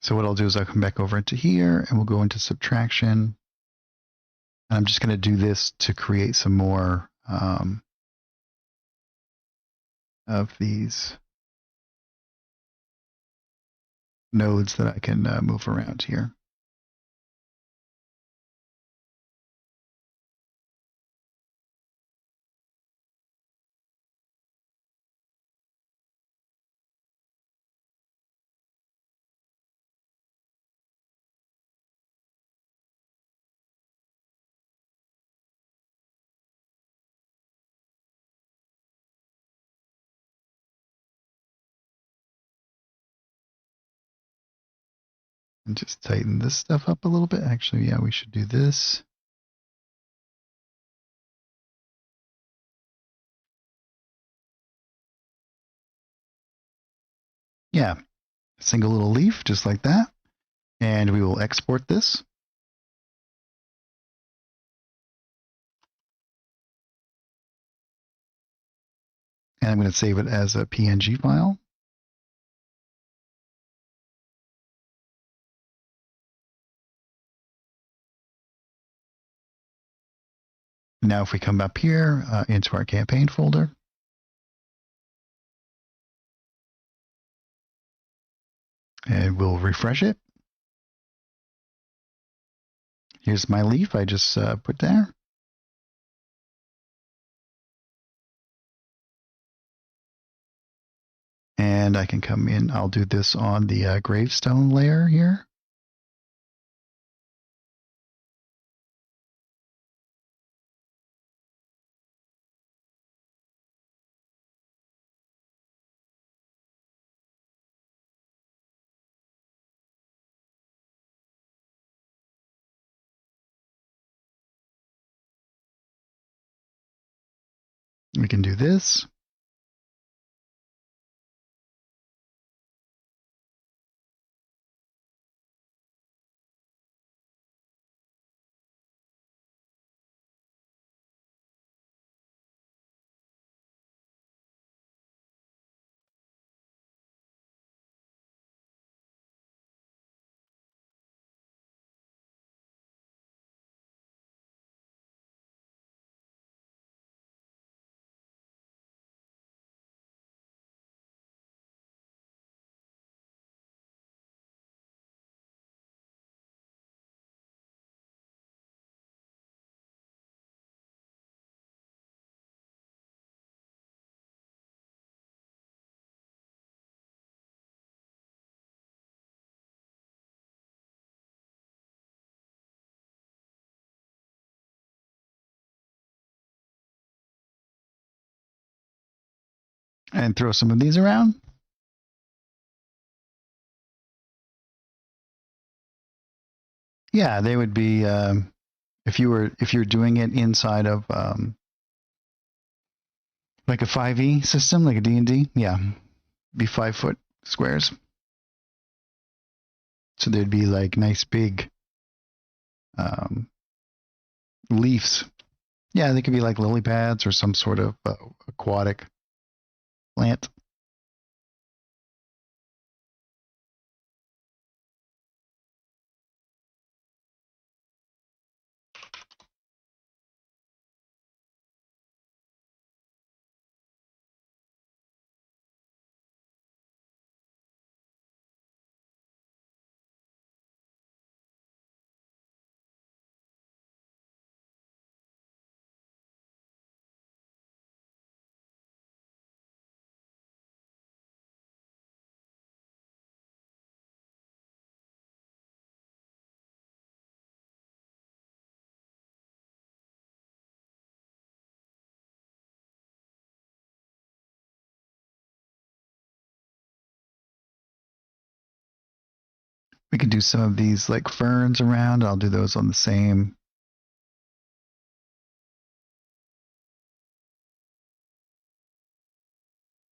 So what I'll do is I'll come back over into here and we'll go into subtraction. And I'm just going to do this to create some more of these nodes that I can move around here. And just tighten this stuff up a little bit. Actually, yeah, we should do this. Yeah, a single little leaf, just like that. And we will export this. And I'm going to save it as a PNG file. Now if we come up here into our campaign folder, and we'll refresh it. Here's my leaf I just put there. And I can come in, I'll do this on the gravestone layer here. We can do this. And throw some of these around. Yeah, they would be if you're doing it inside of like a 5e system, like a D&D, yeah, be 5-foot squares. So there'd be like nice big leaves. Yeah, they could be like lily pads or some sort of aquatic plant. We could do some of these like ferns around. I'll do those on the same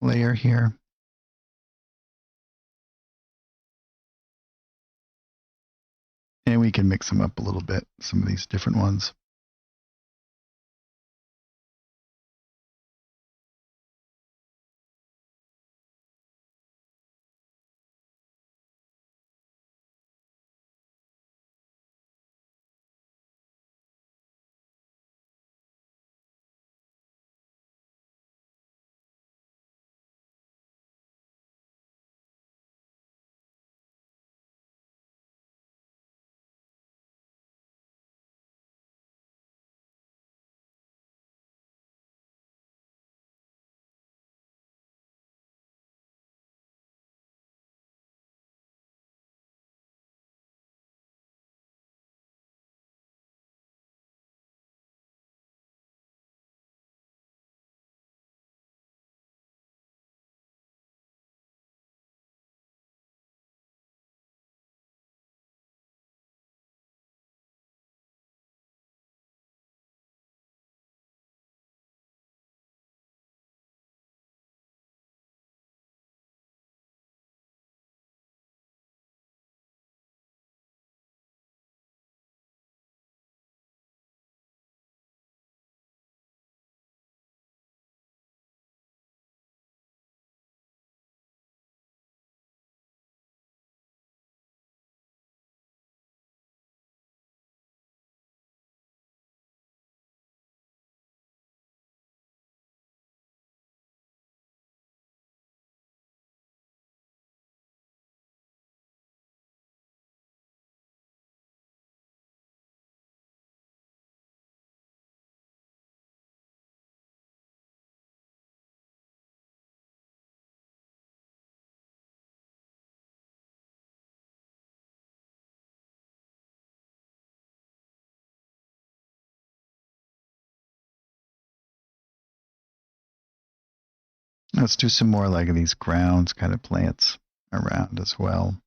layer here. And we can mix them up a little bit, some of these different ones. Let's do some more like these grounds kind of plants around as well.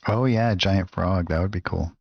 Oh yeah, giant frog. That would be cool.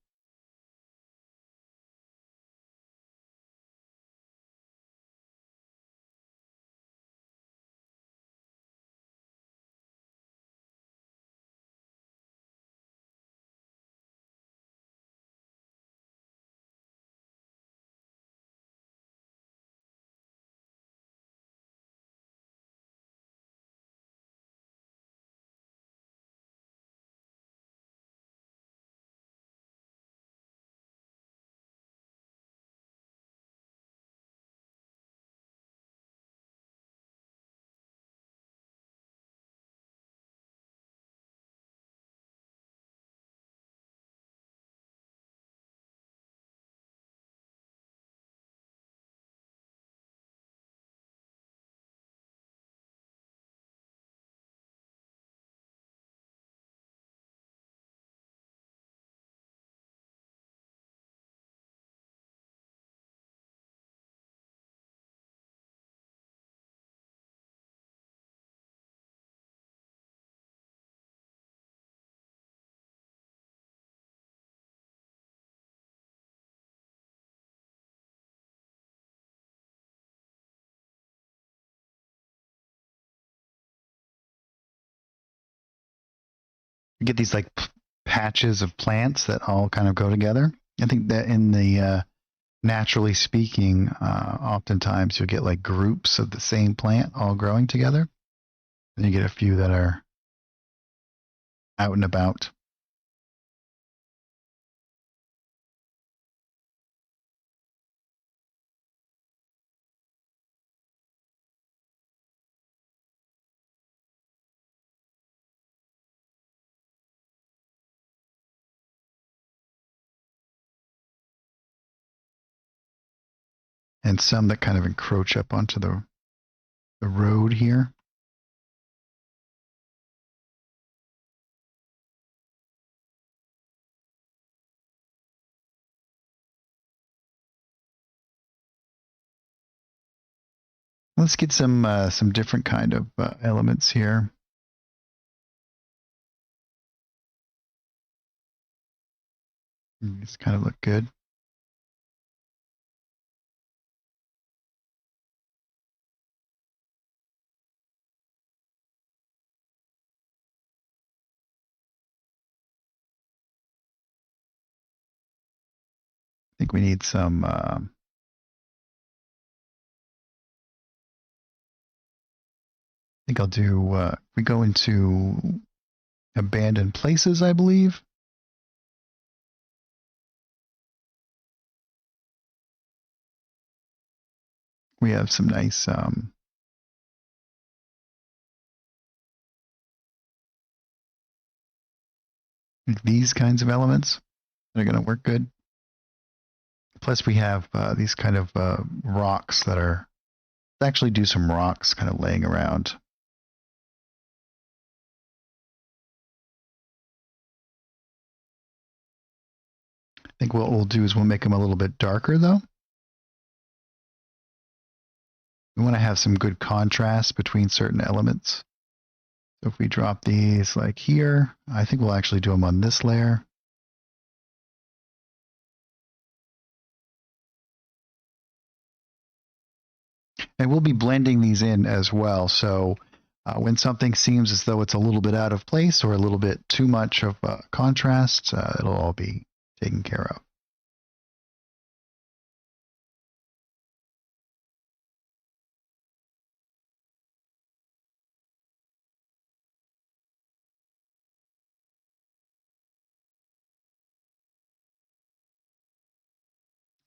You get these like patches of plants that all kind of go together. I think that in the naturally speaking, oftentimes you'll get like groups of the same plant all growing together. And you get a few that are out and about. And some that kind of encroach up onto the road here. Let's get some different kind of elements here. These kind of look good. I think we need some. I think I'll do. We go into abandoned places, I believe. We have some nice these kinds of elements that are going to work good. Plus, we have these kind of rocks that are. Let's actually do some rocks kind of laying around. I think what we'll do is we'll make them a little bit darker, though. We want to have some good contrast between certain elements. So if we drop these like here, I think we'll actually do them on this layer. And we'll be blending these in as well. So when something seems as though it's a little bit out of place or a little bit too much of contrast, it'll all be taken care of.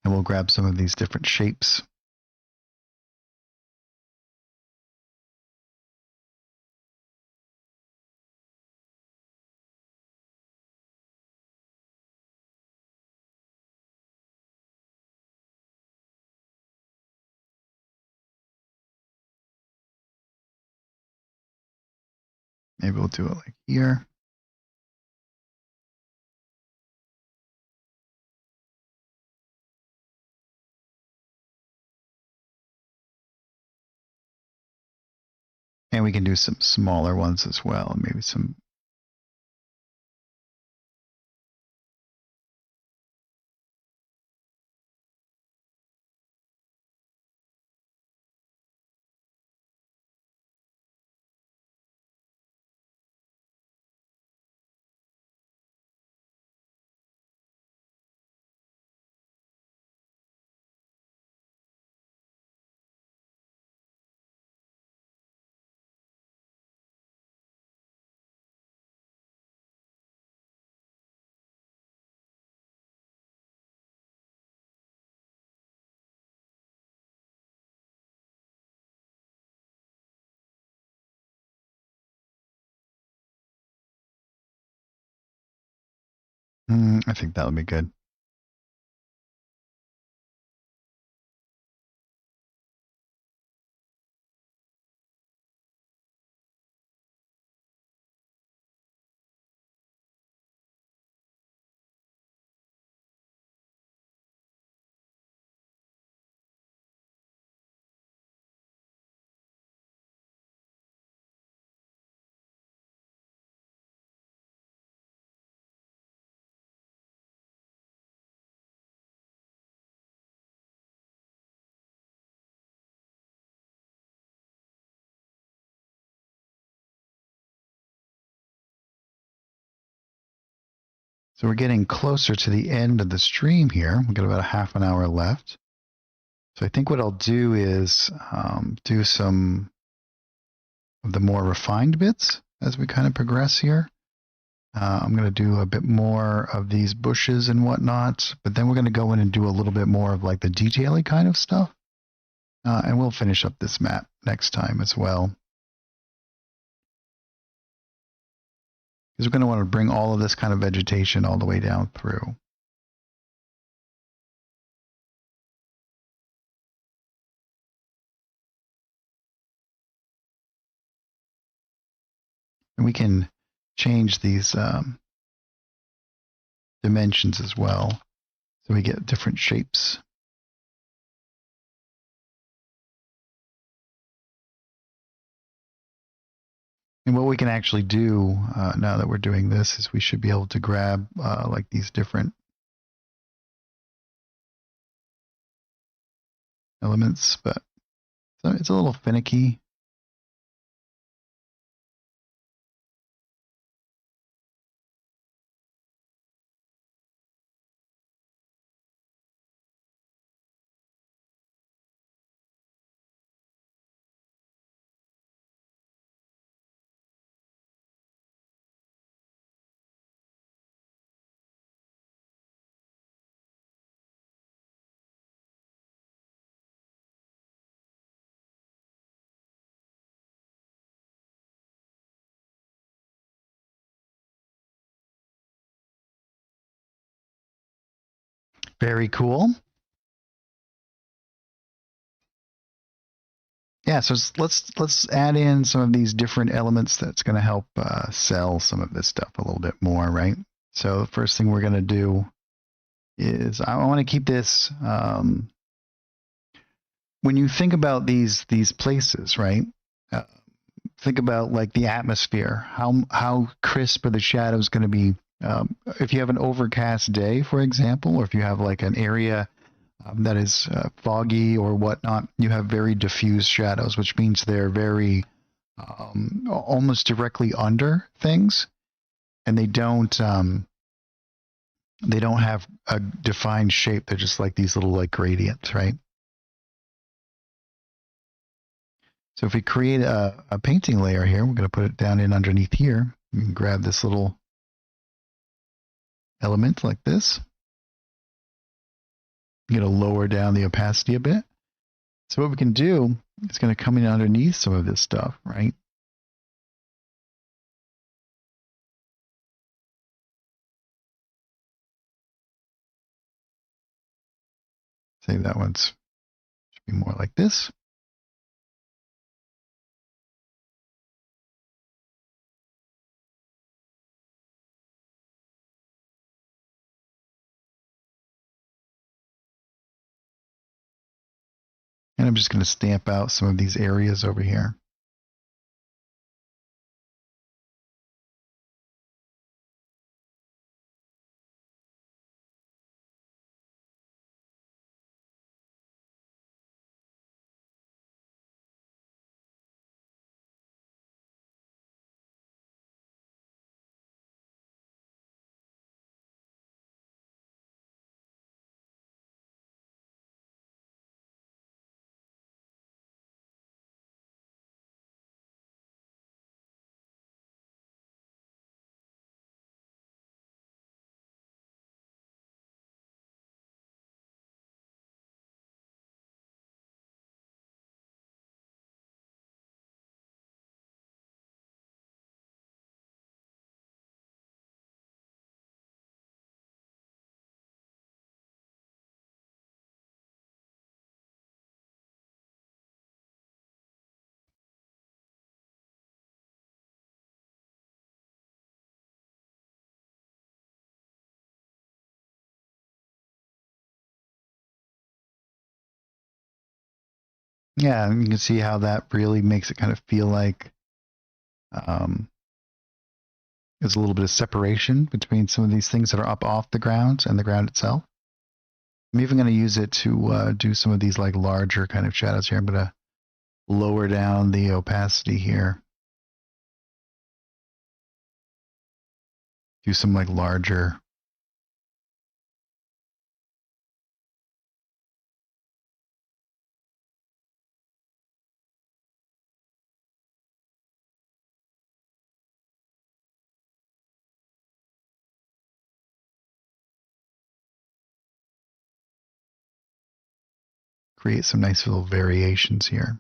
And we'll grab some of these different shapes. Maybe we'll do it like here. And we can do some smaller ones as well. Maybe some. I think that'll be good. So we're getting closer to the end of the stream here. We've got about a half an hour left. So I think what I'll do is do some of the more refined bits as we kind of progress here. I'm going to do a bit more of these bushes and whatnot, but then we're going to go in and do a little bit more of like the detail-y kind of stuff. And we'll finish up this map next time as well. Because we're going to want to bring all of this kind of vegetation all the way down through. And we can change these dimensions as well, so we get different shapes. And what we can actually do now that we're doing this is we should be able to grab like these different elements, but it's a little finicky. Very cool. Yeah, so let's add in some of these different elements that's going to help sell some of this stuff a little bit more, right? So the first thing we're going to do is I want to keep this. When you think about these places, right? Think about like the atmosphere. How crisp are the shadows going to be? If you have an overcast day, for example, or if you have like an area that is foggy or whatnot, you have very diffuse shadows, which means they're very almost directly under things, and they don't have a defined shape. They're just like these little like gradients, right? So if we create a painting layer here, we're going to put it down in underneath here. You can grab this little element like this. I'm going to lower down the opacity a bit. So what we can do is going to come in underneath some of this stuff, right? Say that one's should be more like this. And I'm just going to stamp out some of these areas over here. Yeah, and you can see how that really makes it kind of feel like there's a little bit of separation between some of these things that are up off the ground and the ground itself. I'm even going to use it to do some of these like larger kind of shadows here. I'm going to lower down the opacity here. Do some like larger create some nice little variations here.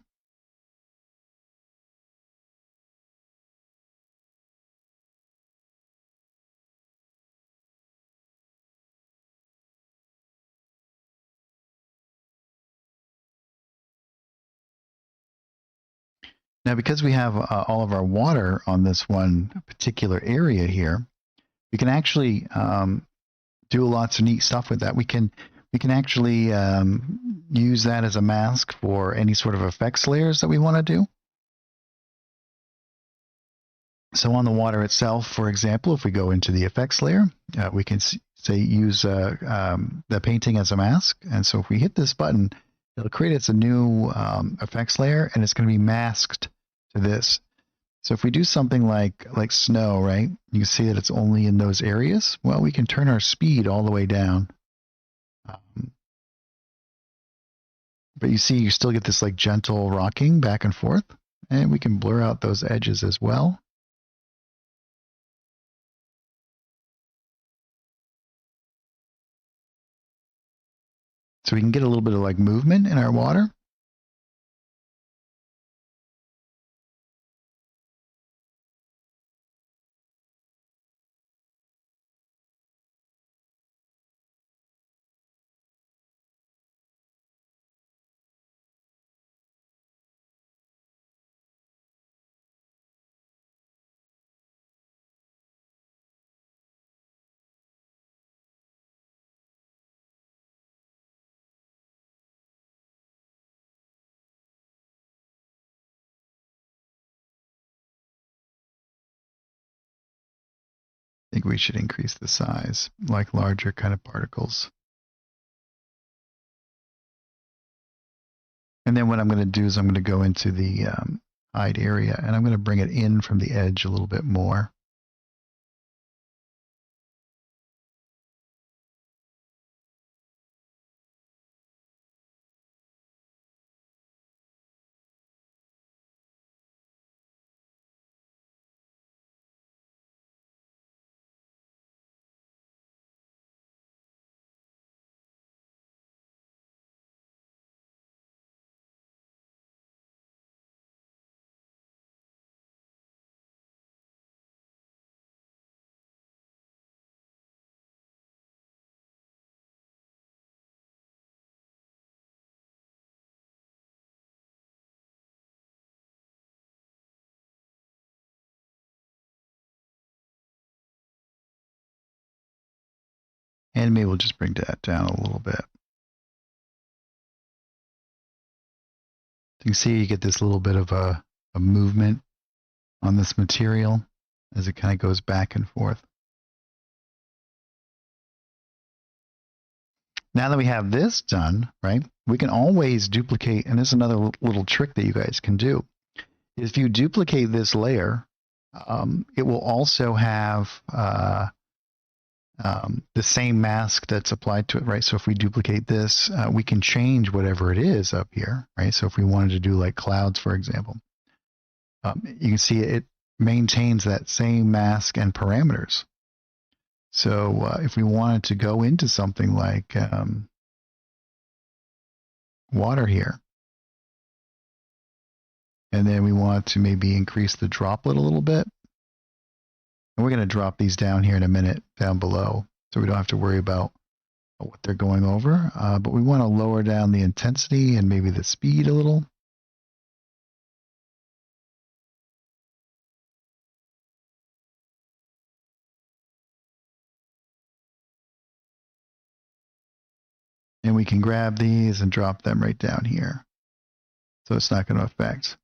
Now, because we have all of our water on this one particular area here, we can actually do lots of neat stuff with that. We can actually use that as a mask for any sort of effects layers that we want to do. So on the water itself, for example, if we go into the effects layer, we can say use the painting as a mask. And so if we hit this button, it'll create us a new effects layer, and it's going to be masked to this. So if we do something like snow, right, you can see that it's only in those areas. Well, we can turn our speed all the way down. But you see, you still get this like gentle rocking back and forth, and we can blur out those edges as well. So we can get a little bit of like movement in our water. I think we should increase the size, like larger kind of particles. And then what I'm going to do is I'm going to go into the hide area, and I'm going to bring it in from the edge a little bit more. And maybe we'll just bring that down a little bit. You can see you get this little bit of a movement on this material as it kind of goes back and forth. Now that we have this done, right, we can always duplicate, and this is another little trick that you guys can do. If you duplicate this layer, it will also have the same mask that's applied to it, right? So if we duplicate this, we can change whatever it is up here, right? So if we wanted to do like clouds, for example, you can see it maintains that same mask and parameters. So if we wanted to go into something like water here, and then we want to maybe increase the droplet a little bit, and we're going to drop these down here in a minute down below, so we don't have to worry about what they're going over, but we want to lower down the intensity and maybe the speed a little. And we can grab these and drop them right down here. So it's not going to affect.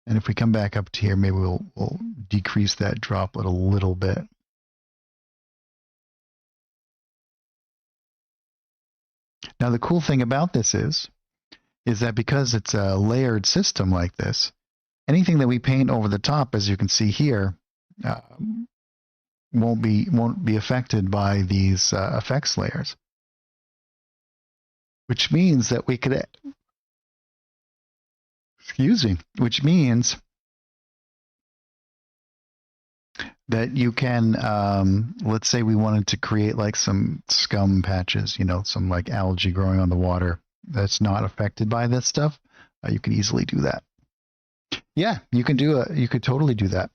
And if we come back up to here, maybe we'll decrease that droplet a little bit. Now the cool thing about this is that because it's a layered system like this, anything that we paint over the top, as you can see here, won't be affected by these effects layers. Which means that we could, which means that you can, let's say we wanted to create like some scum patches, you know, some like algae growing on the water. that's not affected by this stuff, you can easily do that. Yeah, you can you could totally do that.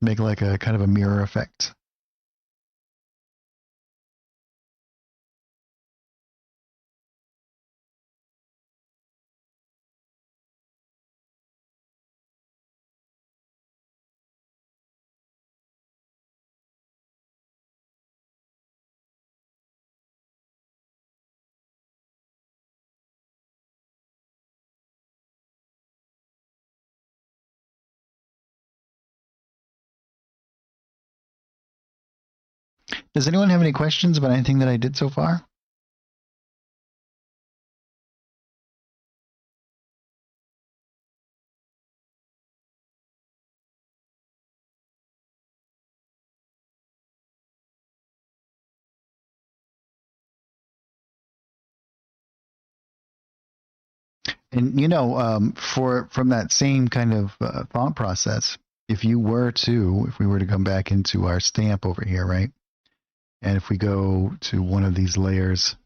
Make like a kind of a mirror effect. Does anyone have any questions about anything that I did so far? And from that same kind of thought process, if we were to come back into our stamp over here, right? And if we go to one of these layers,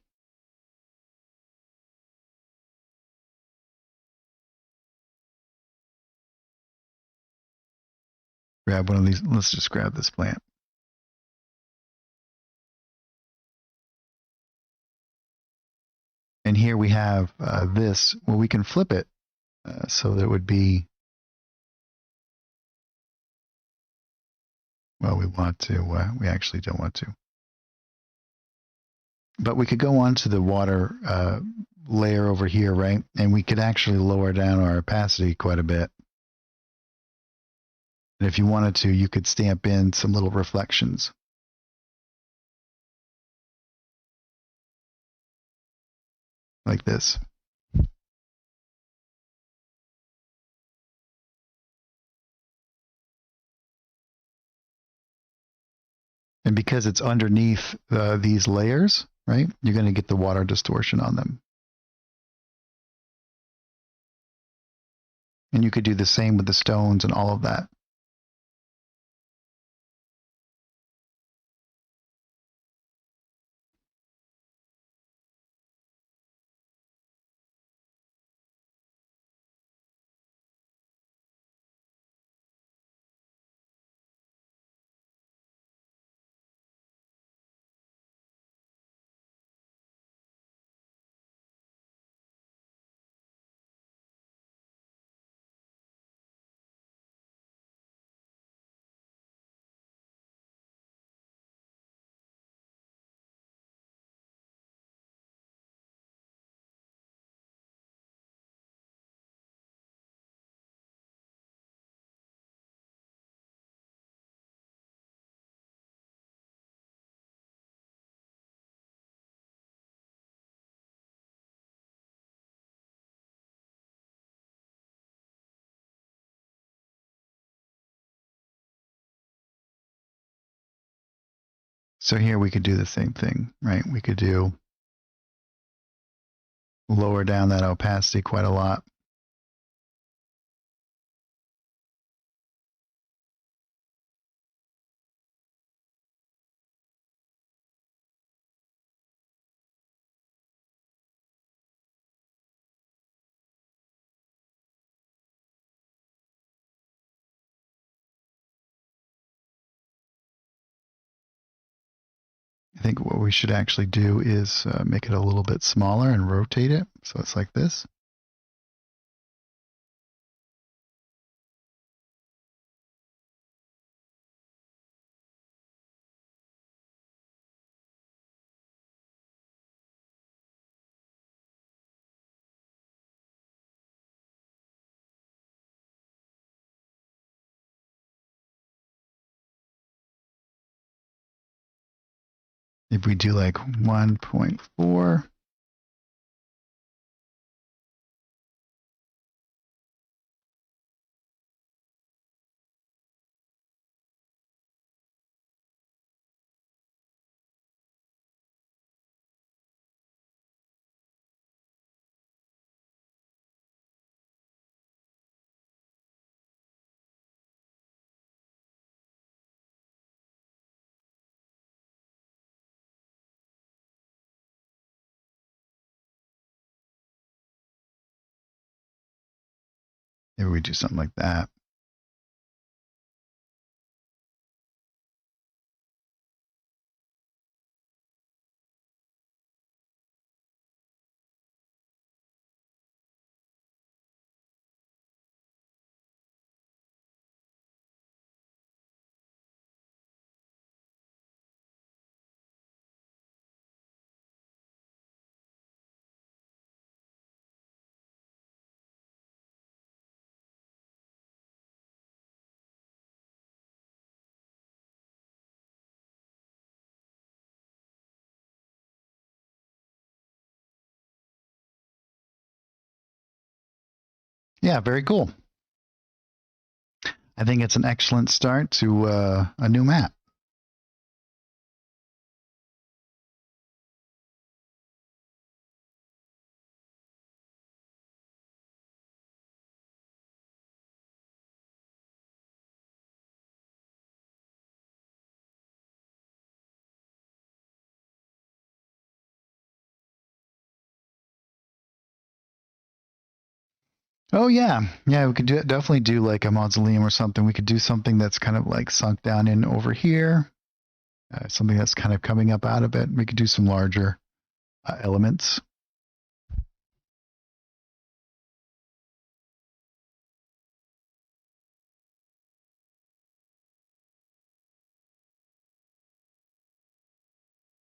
grab one of these. Let's just grab this plant. And here we have this. Well, we can flip it so that it would be. Well, we want to. We actually don't want to. But we could go on to the water layer over here, right? And we could actually lower down our opacity quite a bit. And if you wanted to, you could stamp in some little reflections. Like this. And because it's underneath these layers, right, you're going to get the water distortion on them. And you could do the same with the stones and all of that. So here we could do the same thing, right? We could do lower down that opacity quite a lot. I think what we should actually do is make it a little bit smaller and rotate it. So it's like this. If we do like 1.4, Maybe we do something like that. Yeah, very cool. I think it's an excellent start to a new map. Oh yeah, yeah. We could definitely do like a mausoleum or something. We could do something that's kind of like sunk down in over here. Something that's kind of coming up out of it. We could do some larger elements.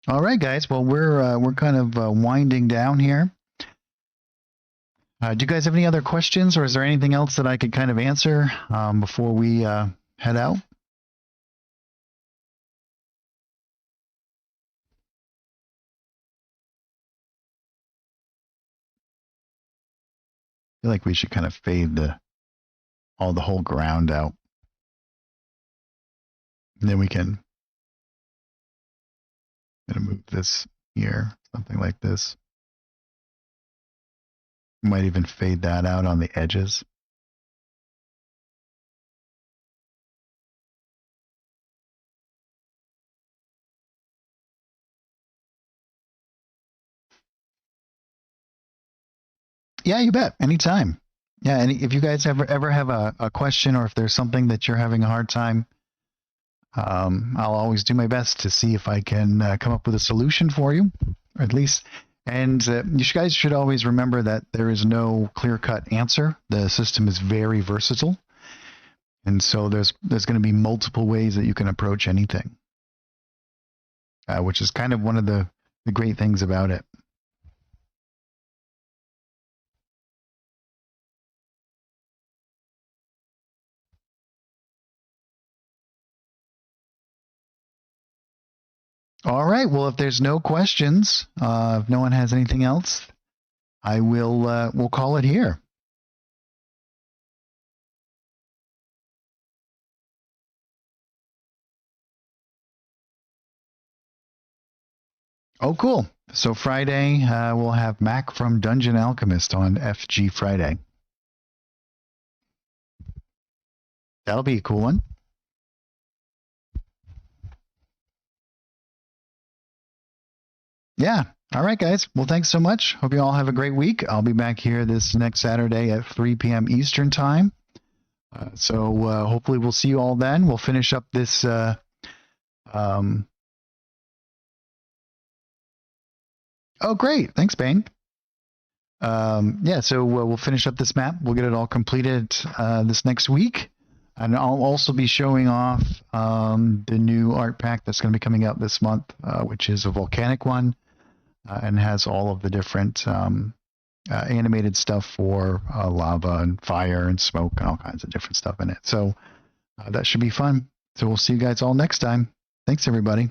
All right, guys. Well, we're kind of winding down here. Do you guys have any other questions, or is there anything else that I could kind of answer before we head out? I feel like we should kind of fade the whole ground out, and then we can move this here, something like this. Might even fade that out on the edges. Yeah, you bet. Anytime. Yeah, and if you guys ever have a question, or if there's something that you're having a hard time, I'll always do my best to see if I can come up with a solution for you, or at least. And you guys should always remember that there is no clear-cut answer. The system is very versatile, and so there's going to be multiple ways that you can approach anything, which is kind of one of the great things about it. All right. Well, if there's no questions, if no one has anything else, I will we'll call it here. Oh, cool. So Friday, we'll have Mac from Dungeon Alchemist on FG Friday. That'll be a cool one. Yeah. All right, guys. Well, thanks so much. Hope you all have a great week. I'll be back here this next Saturday at 3 p.m. Eastern Time. So hopefully we'll see you all then. We'll finish up this. Oh, great. Thanks, Bang. Yeah, so we'll finish up this map. We'll get it all completed this next week. And I'll also be showing off the new art pack that's going to be coming out this month, which is a volcanic one and has all of the different animated stuff for lava and fire and smoke and all kinds of different stuff in it. So that should be fun. So we'll see you guys all next time. Thanks, everybody.